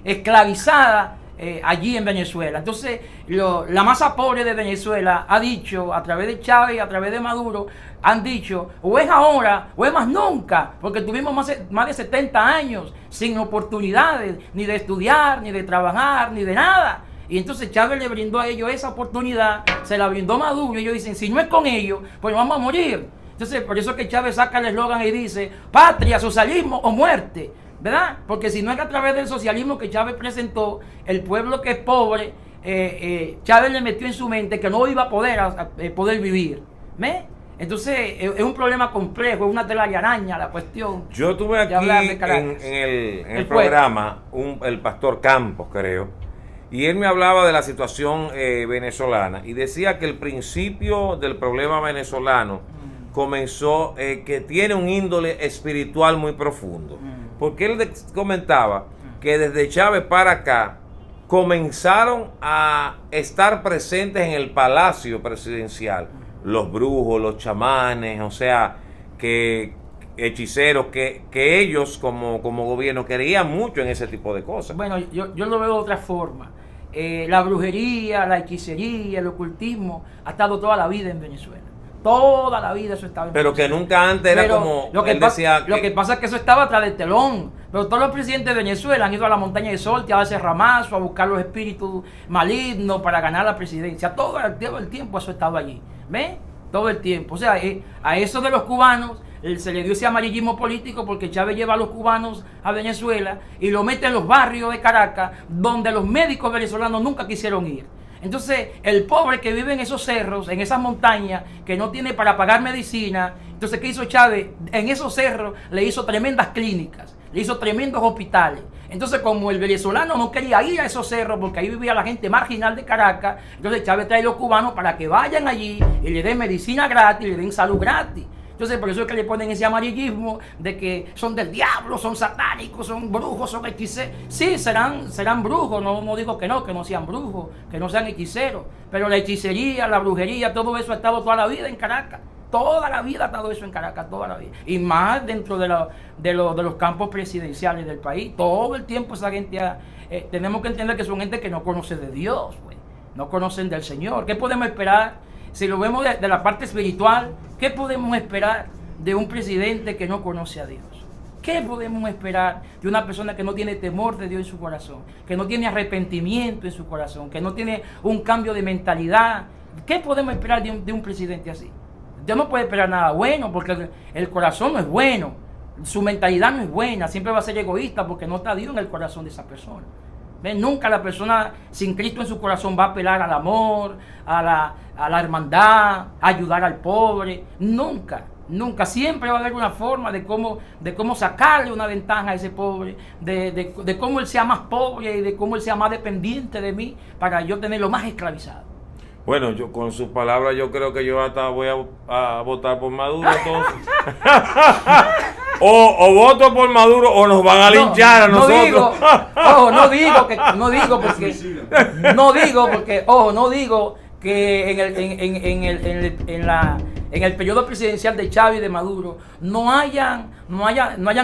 esclavizada allí en Venezuela. Entonces, la masa pobre de Venezuela ha dicho, a través de Chávez y a través de Maduro, han dicho, o es ahora o es más nunca, porque tuvimos más de 70 años sin oportunidades, ni de estudiar, ni de trabajar, ni de nada. Y entonces Chávez le brindó a ellos esa oportunidad, se la brindó Maduro, y ellos dicen, si no es con ellos, pues vamos a morir. Entonces, por eso que Chávez saca el eslogan y dice, patria, socialismo o muerte. ¿Verdad? Porque si no es a través del socialismo que Chávez presentó, el pueblo que es pobre, Chávez le metió en su mente que no iba a poder vivir. ¿Ves? Entonces es un problema complejo, es una telaraña la cuestión. Yo tuve aquí en el programa el pastor Campos, creo, y él me hablaba de la situación venezolana y decía que el principio del problema venezolano comenzó que tiene un índole espiritual muy profundo. Porque él comentaba que desde Chávez para acá comenzaron a estar presentes en el palacio presidencial los brujos, los chamanes, o sea, que hechiceros, que ellos como gobierno querían mucho en ese tipo de cosas. Bueno, yo lo veo de otra forma. La brujería, la hechicería, el ocultismo ha estado toda la vida en Venezuela. Toda la vida eso estaba en Pero Venezuela. que nunca antes era como lo que pasa es que eso estaba atrás del telón. Pero todos los presidentes de Venezuela han ido a la montaña de Solte a darse ramazo, a buscar los espíritus malignos para ganar la presidencia. Todo el tiempo eso estaba allí. ¿Ves? Todo el tiempo. O sea, a eso de los cubanos se le dio ese amarillismo político porque Chávez lleva a los cubanos a Venezuela y lo mete en los barrios de Caracas donde los médicos venezolanos nunca quisieron ir. Entonces, el pobre que vive en esos cerros, en esas montañas, que no tiene para pagar medicina, entonces, ¿qué hizo Chávez? En esos cerros le hizo tremendas clínicas, le hizo tremendos hospitales. Entonces, como el venezolano no quería ir a esos cerros porque ahí vivía la gente marginal de Caracas, entonces Chávez trae a los cubanos para que vayan allí y le den medicina gratis, le den salud gratis. Entonces, por eso es que le ponen ese amarillismo de que son del diablo, son satánicos, son brujos, son hechiceros. Sí, serán brujos, no digo que no sean brujos, que no sean hechiceros. Pero la hechicería, la brujería, todo eso ha estado toda la vida en Caracas. Toda la vida ha estado eso en Caracas, toda la vida. Y más dentro de los campos presidenciales del país. Todo el tiempo esa gente, tenemos que entender que son gente que no conoce de Dios, pues. No conocen del Señor. ¿Qué podemos esperar? Si lo vemos de la parte espiritual, ¿qué podemos esperar de un presidente que no conoce a Dios? ¿Qué podemos esperar de una persona que no tiene temor de Dios en su corazón? Que no tiene arrepentimiento en su corazón, que no tiene un cambio de mentalidad. ¿Qué podemos esperar de un presidente así? Dios no puede esperar nada bueno porque el corazón no es bueno, su mentalidad no es buena, siempre va a ser egoísta porque no está Dios en el corazón de esa persona. ¿Ven? Nunca la persona sin Cristo en su corazón va a apelar al amor, a la hermandad, a ayudar al pobre. Nunca, nunca. Siempre va a haber una forma de cómo sacarle una ventaja a ese pobre, de cómo él sea más pobre y de cómo él sea más dependiente de mí para yo tenerlo más esclavizado. Bueno, yo con sus palabras yo creo que yo hasta voy a votar por Maduro entonces. o voto por Maduro o nos van a linchar a nosotros. No digo que en el periodo presidencial de Chávez y de Maduro no hayan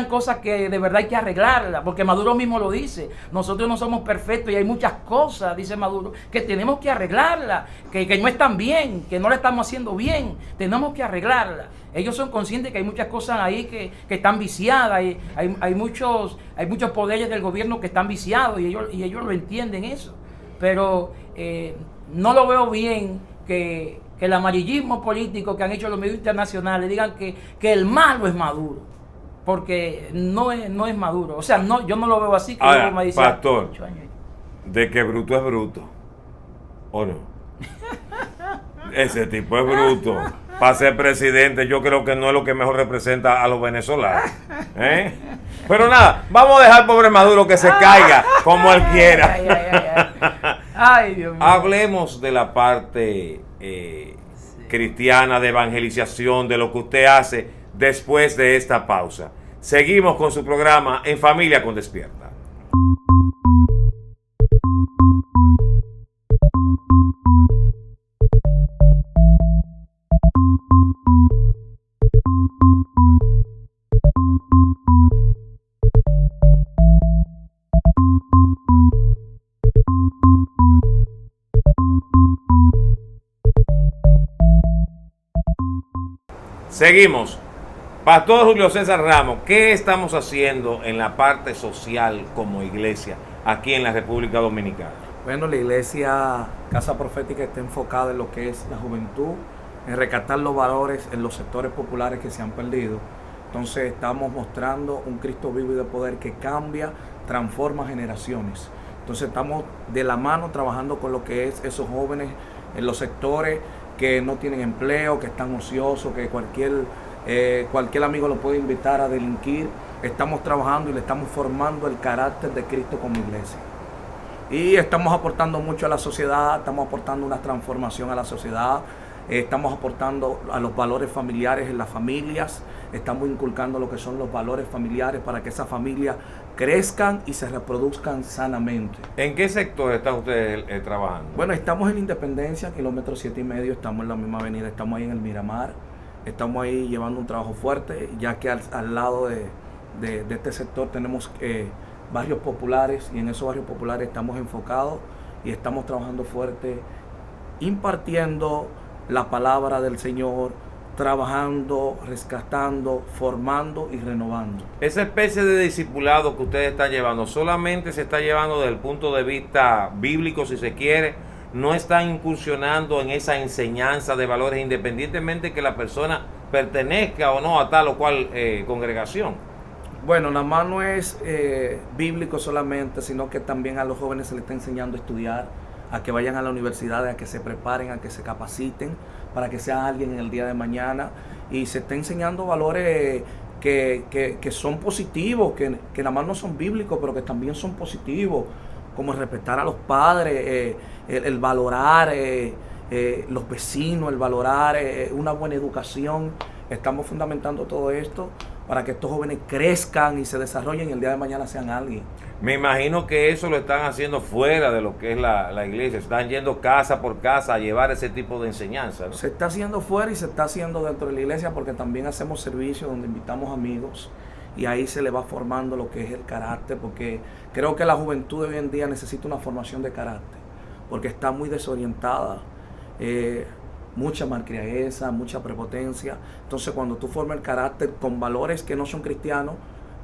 cosas que de verdad hay que arreglarlas, porque Maduro mismo lo dice, nosotros no somos perfectos y hay muchas cosas, dice Maduro, que tenemos que arreglarlas, que no están bien, que no la estamos haciendo bien, tenemos que arreglarlas. Ellos son conscientes que hay muchas cosas ahí que están viciadas, y hay muchos poderes del gobierno que están viciados y ellos lo entienden eso, pero no lo veo bien que el amarillismo político que han hecho los medios internacionales digan que el malo es Maduro. porque no es maduro. O sea, no, yo no lo veo así. Que Ahora, luego me dice, pastor, 8 años. de que bruto es bruto, ¿o no? Ese tipo es bruto. Para ser presidente, yo creo que no es lo que mejor representa a los venezolanos. ¿Eh? Pero nada, vamos a dejar al pobre Maduro que se caiga como él quiera. Ay, Dios mío. Hablemos de la parte cristiana, de evangelización, de lo que usted hace después de esta pausa. Seguimos con su programa En Familia con Despierta. Seguimos. Pastor Julio César Ramos, ¿qué estamos haciendo en la parte social como iglesia aquí en la República Dominicana? Bueno, la iglesia Casa Profética está enfocada en lo que es la juventud, en rescatar los valores en los sectores populares que se han perdido. Entonces estamos mostrando un Cristo vivo y de poder que cambia, transforma generaciones. Entonces estamos de la mano trabajando con lo que es esos jóvenes en los sectores que no tienen empleo, que están ociosos, que cualquier amigo lo puede invitar a delinquir. Estamos trabajando y le estamos formando el carácter de Cristo como iglesia. Y estamos aportando mucho a la sociedad, estamos aportando una transformación a la sociedad, estamos aportando a los valores familiares en las familias, estamos inculcando lo que son los valores familiares para que esas familias crezcan y se reproduzcan sanamente. ¿En qué sector están ustedes trabajando? Bueno, estamos en Independencia, kilómetro 7,5, estamos en la misma avenida, estamos ahí en el Miramar, estamos ahí llevando un trabajo fuerte, ya que al lado de este sector tenemos barrios populares, y en esos barrios populares estamos enfocados y estamos trabajando fuerte, impartiendo la palabra del Señor, trabajando, rescatando, formando y renovando. Esa especie de discipulado que ustedes están llevando, solamente se está llevando desde el punto de vista bíblico, si se quiere, no están incursionando en esa enseñanza de valores, independientemente que la persona pertenezca o no a tal o cual congregación. Bueno, nada más no es bíblico solamente, sino que también a los jóvenes se les está enseñando a estudiar, a que vayan a la universidad, a que se preparen, a que se capaciten, para que sean alguien en el día de mañana. Y se está enseñando valores que son positivos, que nada más no son bíblicos, pero que también son positivos, como el respetar a los padres, el valorar los vecinos, el valorar una buena educación. Estamos fundamentando todo esto para que estos jóvenes crezcan y se desarrollen y el día de mañana sean alguien. Me imagino que eso lo están haciendo fuera de lo que es la iglesia, están yendo casa por casa a llevar ese tipo de enseñanza, ¿no? Se está haciendo fuera y se está haciendo dentro de la iglesia, porque también hacemos servicios donde invitamos amigos y ahí se le va formando lo que es el carácter, porque creo que la juventud de hoy en día necesita una formación de carácter, porque está muy desorientada. Mucha malcriadeza, mucha prepotencia. Entonces, cuando tú formas el carácter con valores que no son cristianos,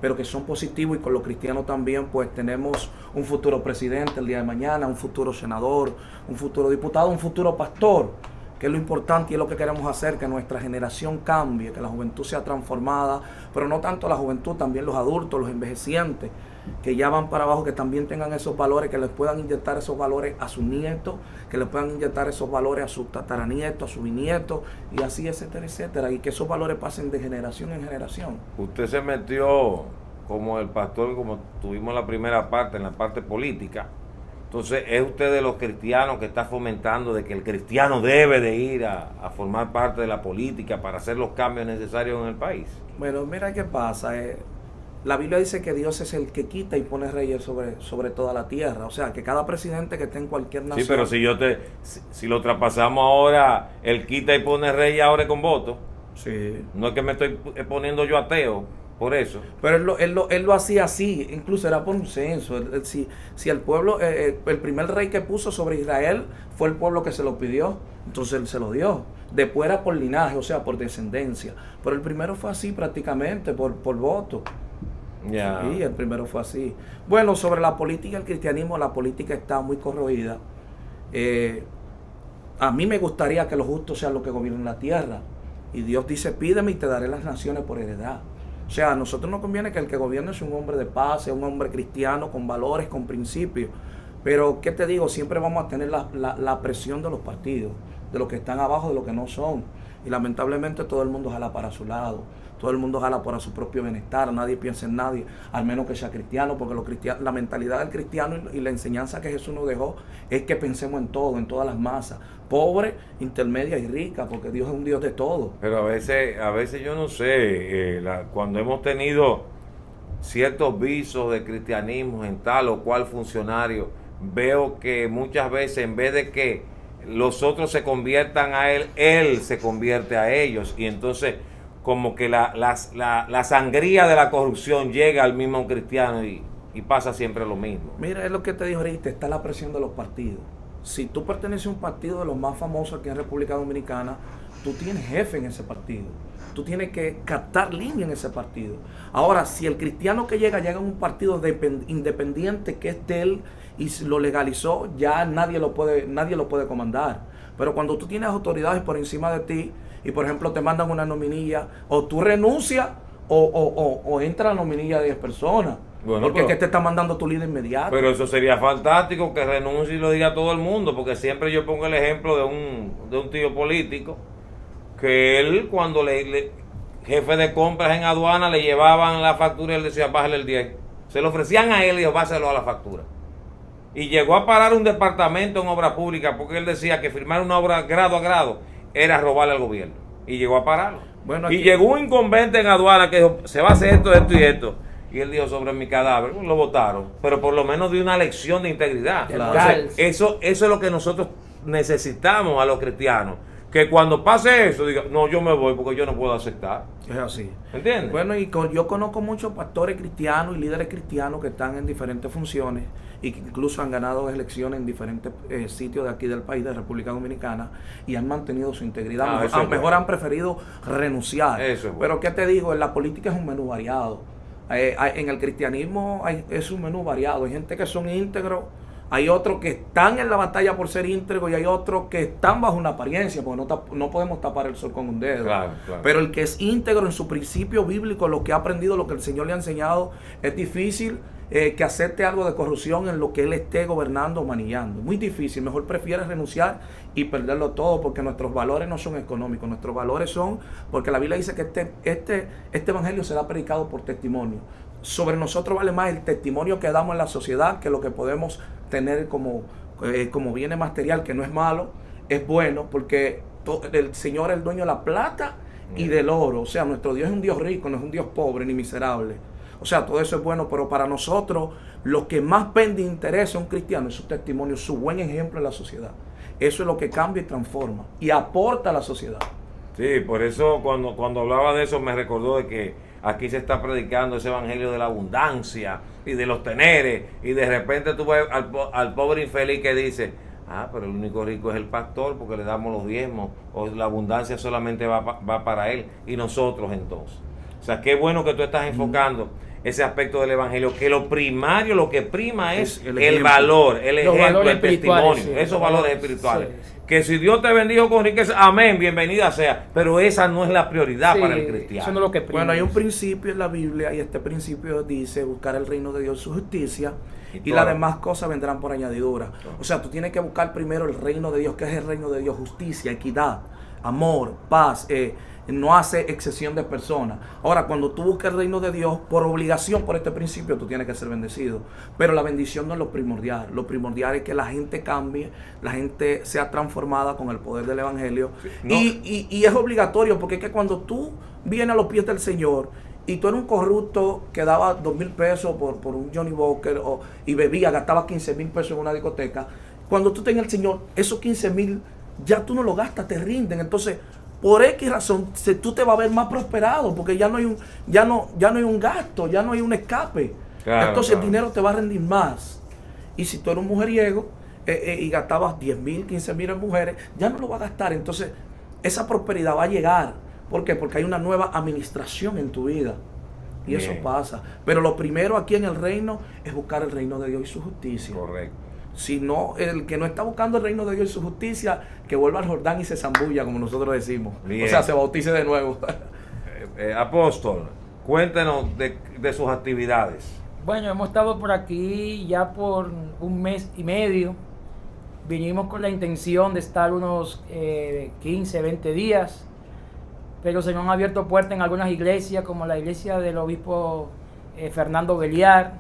pero que son positivos, y con los cristianos también, pues tenemos un futuro presidente el día de mañana, un futuro senador, un futuro diputado, un futuro pastor, que es lo importante y es lo que queremos hacer, que nuestra generación cambie, que la juventud sea transformada, pero no tanto la juventud, también los adultos, los envejecientes, que ya van para abajo, que también tengan esos valores, que les puedan inyectar esos valores a sus nietos, que les puedan inyectar esos valores a sus tataranietos, a sus bisnietos, y así, etcétera, etcétera, y que esos valores pasen de generación en generación. Usted se metió como el pastor, como tuvimos la primera parte, en la parte política. Entonces, ¿es usted de los cristianos que está fomentando de que el cristiano debe de ir a formar parte de la política para hacer los cambios necesarios en el país? Bueno, mira qué pasa. La Biblia dice que Dios es el que quita y pone reyes sobre toda la tierra. O sea, que cada presidente que esté en cualquier nación... Sí, pero si lo traspasamos ahora, él quita y pone reyes ahora con voto. Sí. No es que me estoy poniendo yo ateo por eso. Pero él lo hacía así, incluso era por un censo. Si el pueblo, el primer rey que puso sobre Israel fue el pueblo que se lo pidió, entonces él se lo dio. Después era por linaje, o sea, por descendencia. Pero el primero fue así prácticamente, por voto. Yeah. Sí, el primero fue así. Bueno, sobre la política y el cristianismo, la política está muy corroída. A mí me gustaría que los justos sean los que gobiernen la tierra. Y Dios dice, pídeme y te daré las naciones por heredad. O sea, a nosotros nos conviene que el que gobierne sea un hombre de paz, sea un hombre cristiano, con valores, con principios. Pero, ¿qué te digo? Siempre vamos a tener la presión de los partidos, de los que están abajo, de los que no son. Y lamentablemente todo el mundo jala para su lado. Todo el mundo jala para su propio bienestar. Nadie piensa en nadie, al menos que sea cristiano, porque la mentalidad del cristiano y la enseñanza que Jesús nos dejó es que pensemos en todo, en todas las masas. Pobre, intermedia y rica, porque Dios es un Dios de todo. Pero a veces yo no sé, cuando hemos tenido ciertos visos de cristianismo en tal o cual funcionario, veo que muchas veces en vez de que los otros se conviertan a él se convierte a ellos, y entonces como que la sangría de la corrupción llega al mismo cristiano y pasa siempre lo mismo. Mira, es lo que te dijo ahorita, está la presión de los partidos. Si tú perteneces a un partido de los más famosos aquí en República Dominicana, tú tienes jefe en ese partido. Tú tienes que captar línea en ese partido. Ahora, si el cristiano que llega a un partido independiente que es de él y lo legalizó, ya nadie lo puede comandar. Pero cuando tú tienes autoridades por encima de ti y, por ejemplo, te mandan una nominilla, o tú renuncias o entra la nominilla de 10 personas. Bueno, porque es que te está mandando tu líder inmediato. Pero eso sería fantástico, que renuncie y lo diga todo el mundo, porque siempre yo pongo el ejemplo de un tío político, que él cuando jefe de compras en aduana le llevaban la factura y él decía, bájale el 10. Se lo ofrecían a él y dijo, báselo a la factura. Y llegó a parar un departamento en obra pública porque él decía que firmar una obra grado a grado era robarle al gobierno. Y llegó a pararlo. Bueno, y llegó un incumbente en aduana que dijo, se va a hacer esto, esto y esto. Y él dijo, sobre mi cadáver, lo votaron. Pero por lo menos dio una lección de integridad. Claro. Entonces, eso es lo que nosotros necesitamos a los cristianos. Que cuando pase eso, diga, no, yo me voy porque yo no puedo aceptar. Es así. ¿Entiendes? Bueno, yo conozco muchos pastores cristianos y líderes cristianos que están en diferentes funciones y que incluso han ganado elecciones en diferentes sitios de aquí del país, de República Dominicana, y han mantenido su integridad. Mejor han preferido renunciar. Eso es bueno. Pero, ¿qué te digo? En la política es un menú variado. En el cristianismo es un menú variado. Hay gente que son íntegros, hay otros que están en la batalla por ser íntegros y hay otros que están bajo una apariencia, porque no podemos tapar el sol con un dedo. Claro. Pero el que es íntegro en su principio bíblico, lo que ha aprendido, lo que el Señor le ha enseñado, es difícil que acepte algo de corrupción en lo que él esté gobernando o manillando. Muy difícil. Mejor prefiere renunciar y perderlo todo, porque nuestros valores no son económicos. Nuestros valores son, porque la Biblia dice que este evangelio será predicado por testimonio. Sobre nosotros vale más el testimonio que damos en la sociedad que lo que podemos tener como bienes material, que no es malo, es bueno, porque el Señor es el dueño de la plata y del oro. O sea, nuestro Dios es un Dios rico, no es un Dios pobre ni miserable. O sea, todo eso es bueno, pero para nosotros lo que más vende interés a un cristiano es su testimonio, su buen ejemplo en la sociedad. Eso es lo que cambia y transforma y aporta a la sociedad. Sí, por eso cuando hablaba de eso me recordó de que aquí se está predicando ese evangelio de la abundancia y de los teneres, y de repente tú ves al pobre infeliz que dice, pero el único rico es el pastor porque le damos los diezmos, o la abundancia solamente va para él, y nosotros entonces. O sea, qué bueno que tú estás enfocando ese aspecto del evangelio, que lo primario, lo que prima es el valor, el ejemplo, el testimonio, sí, esos valores espirituales. Sí. Que si Dios te bendijo con riqueza, amén, bienvenida sea, pero esa no es la prioridad para el cristiano. Eso no es lo que prima. Bueno, hay un principio en la Biblia y este principio dice buscar el reino de Dios y su justicia, y las demás cosas vendrán por añadidura. O sea, tú tienes que buscar primero el reino de Dios. ¿Qué es el reino de Dios? Justicia, equidad, amor, paz, no hace excepción de personas. Ahora, cuando tú buscas el reino de Dios, por obligación, por este principio, tú tienes que ser bendecido. Pero la bendición no es lo primordial. Lo primordial es que la gente cambie, la gente sea transformada con el poder del evangelio. Sí, no. Y es obligatorio, porque es que cuando tú vienes a los pies del Señor y tú eres un corrupto que daba 2,000 pesos por un Johnny Walker y bebía, gastaba 15,000 pesos en una discoteca, cuando tú tengas el Señor, esos 15,000 ya tú no lo gastas, te rinden. Entonces, por X razón, tú te vas a ver más prosperado, porque ya no hay un gasto, ya no hay un escape. Claro, entonces el dinero te va a rendir más. Y si tú eres un mujeriego y gastabas 10,000, 15,000 en mujeres, ya no lo vas a gastar. Entonces esa prosperidad va a llegar. ¿Por qué? Porque hay una nueva administración en tu vida. Y eso pasa. Pero lo primero aquí en el reino es buscar el reino de Dios y su justicia. Correcto. Si no, el que no está buscando el reino de Dios y su justicia, que vuelva al Jordán y se zambulla, como nosotros decimos. Bien. O sea, se bautice de nuevo. Apóstol, Cuéntenos de sus actividades. Bueno, hemos estado por aquí ya por un mes y medio. Vinimos con la intención de estar unos 15, 20 días, pero se nos han abierto puertas en algunas iglesias, como la iglesia del obispo Fernando Beliar,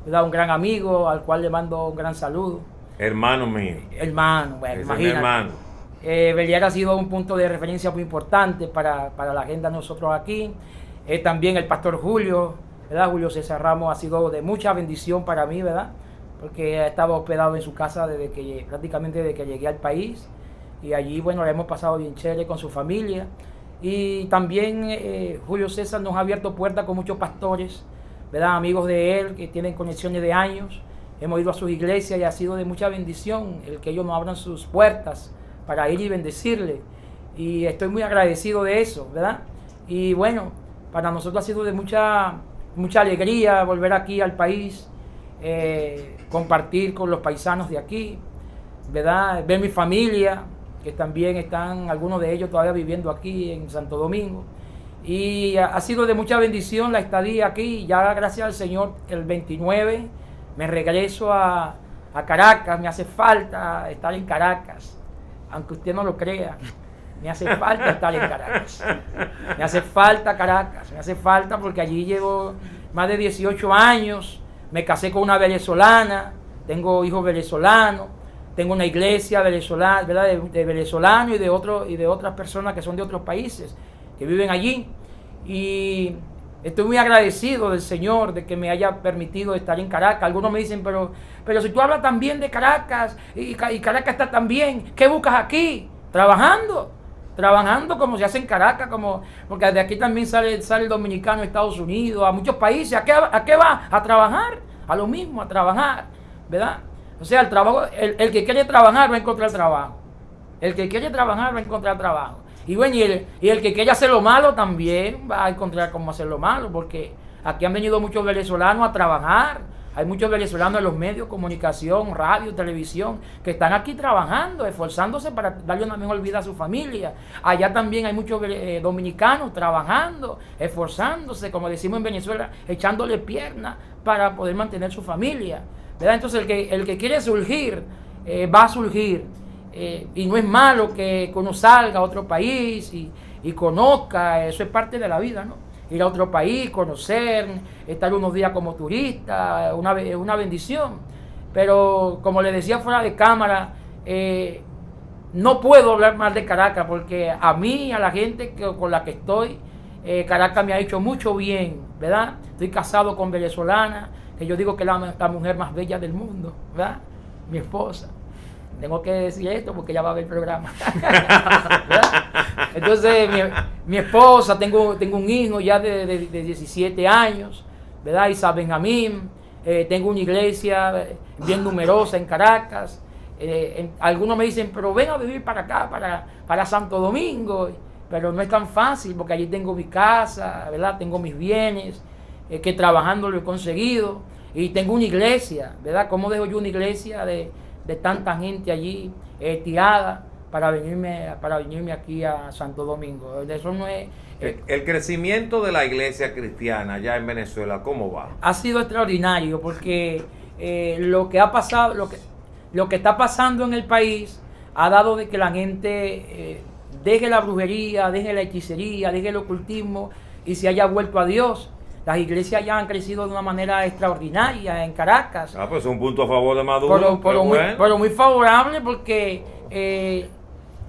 ¿verdad? Un gran amigo al cual le mando un gran saludo. Hermano mío. Hermano, bueno, Ese es imagínate. mi hermano. Beliar ha sido un punto de referencia muy importante para la agenda de nosotros aquí. También el pastor Julio, ¿verdad? Julio César Ramos ha sido de mucha bendición para mí, ¿verdad? Porque he estado hospedado en su casa prácticamente desde que llegué al país. Y allí, bueno, la hemos pasado bien chévere con su familia. Y también Julio César nos ha abierto puertas con muchos pastores, ¿verdad? Amigos de él que tienen conexiones de años. Hemos ido a sus iglesias y ha sido de mucha bendición el que ellos nos abran sus puertas para ir y bendecirle. Y estoy muy agradecido de eso, ¿verdad? Y bueno, para nosotros ha sido de mucha alegría volver aquí al país, compartir con los paisanos de aquí, ¿verdad? Ver mi familia, que también están algunos de ellos todavía viviendo aquí en Santo Domingo. Y ha sido de mucha bendición la estadía aquí. Ya gracias al Señor, el 29 me regreso a Caracas. Me hace falta estar en Caracas, aunque usted no lo crea. Me hace falta estar en Caracas. Me hace falta Caracas. Me hace falta porque allí llevo más de 18 años. Me casé con una venezolana. Tengo hijos venezolanos. Tengo una iglesia venezolana, ¿verdad? De venezolanos y de otras personas que son de otros países que viven allí. Y estoy muy agradecido del Señor de que me haya permitido estar en Caracas. Algunos me dicen, pero si tú hablas tan bien de Caracas y Caracas está tan bien, ¿qué buscas aquí? Trabajando como se hace en Caracas, porque de aquí también sale el dominicano a Estados Unidos, a muchos países. ¿A qué va? A trabajar, a lo mismo, a trabajar, ¿verdad? O sea, el trabajo, el que quiere trabajar va a encontrar trabajo. El que quiere trabajar va a encontrar trabajo. Y bueno, y el que quiere hacer lo malo también va a encontrar cómo hacer lo malo, porque aquí han venido muchos venezolanos a trabajar. Hay muchos venezolanos en los medios, comunicación, radio, televisión, que están aquí trabajando, esforzándose para darle una mejor vida a su familia. Allá también hay muchos dominicanos trabajando, esforzándose, como decimos en Venezuela, echándole piernas para poder mantener su familia, ¿verdad? Entonces el que quiere surgir, va a surgir. Y no es malo que uno salga a otro país y conozca, eso es parte de la vida, ¿no? Ir a otro país, conocer, estar unos días como turista, una bendición. Pero como le decía fuera de cámara, no puedo hablar más de Caracas porque a mí, a la gente con la que estoy, Caracas me ha hecho mucho bien, ¿verdad? Estoy casado con venezolana, que yo digo que es la mujer más bella del mundo, ¿verdad? Mi esposa. Tengo que decir esto porque ella va a ver el programa. Entonces, mi esposa, tengo un hijo ya de 17 años, ¿verdad? Isa Benjamín. Tengo una iglesia bien numerosa en Caracas. Algunos me dicen, pero ven a vivir para acá, para Santo Domingo. Pero no es tan fácil porque allí tengo mi casa, ¿verdad? Tengo mis bienes, que trabajando lo he conseguido. Y tengo una iglesia, ¿verdad? ¿Cómo dejo yo una iglesia de tanta gente allí tirada para venirme aquí a Santo Domingo? Eso no es. El crecimiento de la iglesia cristiana allá en Venezuela, ¿cómo va? Ha sido extraordinario porque lo que ha pasado, lo que está pasando en el país ha dado de que la gente deje la brujería, deje la hechicería, deje el ocultismo y se haya vuelto a Dios. Las iglesias ya han crecido de una manera extraordinaria en Caracas. Pues un punto a favor de Maduro. Pero muy favorable porque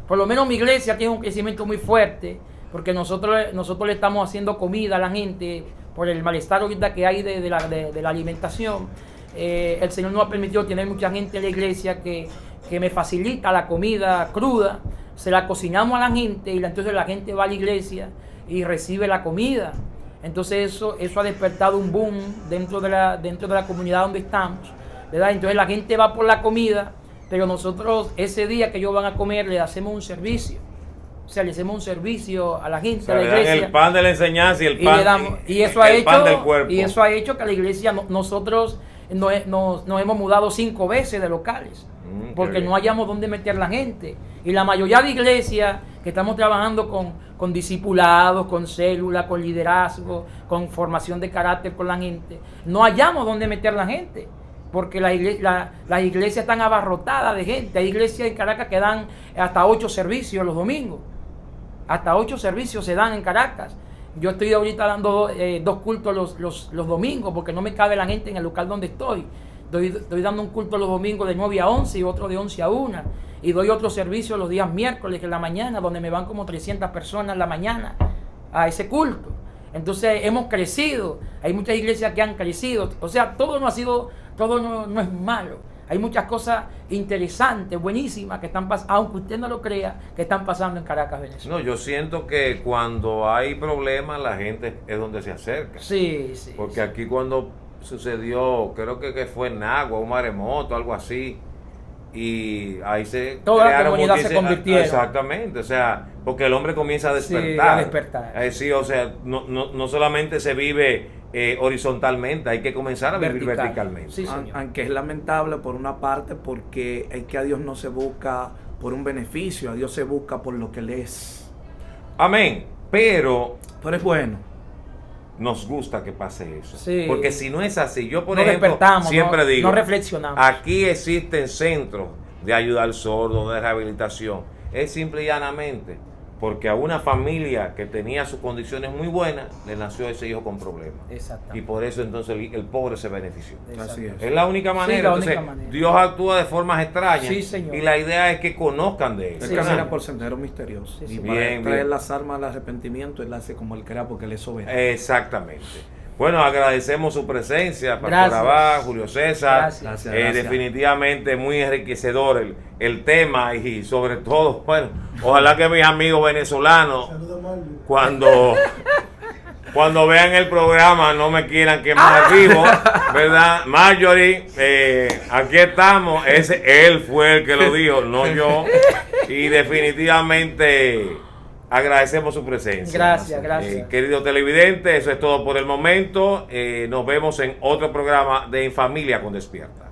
por lo menos mi iglesia tiene un crecimiento muy fuerte porque nosotros le estamos haciendo comida a la gente por el malestar ahorita que hay de la alimentación. El Señor nos ha permitido tener mucha gente en la iglesia que me facilita la comida cruda. Se la cocinamos a la gente y entonces la gente va a la iglesia y recibe la comida. Entonces eso ha despertado un boom dentro de la comunidad donde estamos, ¿verdad? Entonces la gente va por la comida, pero nosotros ese día que ellos van a comer le hacemos un servicio. O sea, le hacemos un servicio a la gente, o sea, a la iglesia. El pan de la enseñanza y el pan, pan del cuerpo. Y eso ha hecho que la iglesia, nosotros nos hemos mudado 5 veces de locales, porque no hayamos dónde meter la gente. Y la mayoría de iglesias que estamos trabajando con discipulados, con células, con liderazgo, con formación de carácter con la gente, no hallamos dónde meter la gente, porque las iglesias están abarrotadas de gente. Hay iglesias en Caracas que dan hasta 8 servicios los domingos, hasta 8 servicios se dan en Caracas. Yo estoy ahorita dando 2 cultos los domingos, porque no me cabe la gente en el local donde estoy. Estoy dando un culto los domingos de 9 a 11 y otro de 11 a 1. Y doy otro servicio los días miércoles en la mañana, donde me van como 300 personas en la mañana a ese culto. Entonces hemos crecido, hay muchas iglesias que han crecido. O sea, todo no es malo. Hay muchas cosas interesantes, buenísimas, que están pasando, aunque usted no lo crea, que están pasando en Caracas, Venezuela. No, yo siento que cuando hay problemas, la gente es donde se acerca. Sí, sí. Porque sí. aquí cuando sucedió, creo que fue en Nagua, un maremoto, algo así, y ahí se toda la crearon comunidad se convirtieron. Exactamente, o sea, porque el hombre comienza a despertar. Sí, a despertar. Sí, o sea, no solamente se vive horizontalmente, hay que comenzar a vivir verticalmente. Sí, señor. Aunque es lamentable por una parte, porque es que a Dios no se busca por un beneficio, a Dios se busca por lo que Él es. Amén, pero es bueno. nos gusta que pase eso. Sí. Porque si no es así, yo por No ejemplo despertamos, siempre digo, no reflexionamos. aquí existen centros de ayuda al sordo, de rehabilitación. Es simple y llanamente porque a una familia que tenía sus condiciones muy buenas, le nació ese hijo con problemas. Exactamente. Y por eso entonces el pobre se benefició. Así es. Es la única manera. Sí, la Entonces, única manera. Dios actúa de formas extrañas. Sí, señor. Y la idea es que conozcan de él. Él Sí, camina sí. por senderos misteriosos. Sí, y sí. para Bien, traer bien. las armas al arrepentimiento, Él hace como Él crea porque Él es soberano. Exactamente. Bueno, agradecemos su presencia, Pastor Gracias. Abad, Julio César. Gracias. Gracias. Definitivamente muy enriquecedor el tema y sobre todo, bueno, ojalá que mis amigos venezolanos cuando vean el programa no me quieran quemar vivo, ¿verdad? Marjorie, aquí estamos, él fue el que lo dijo, no yo, y definitivamente agradecemos su presencia. Gracias. Querido televidente, eso es todo por el momento. Nos vemos en otro programa de En Familia con Despierta.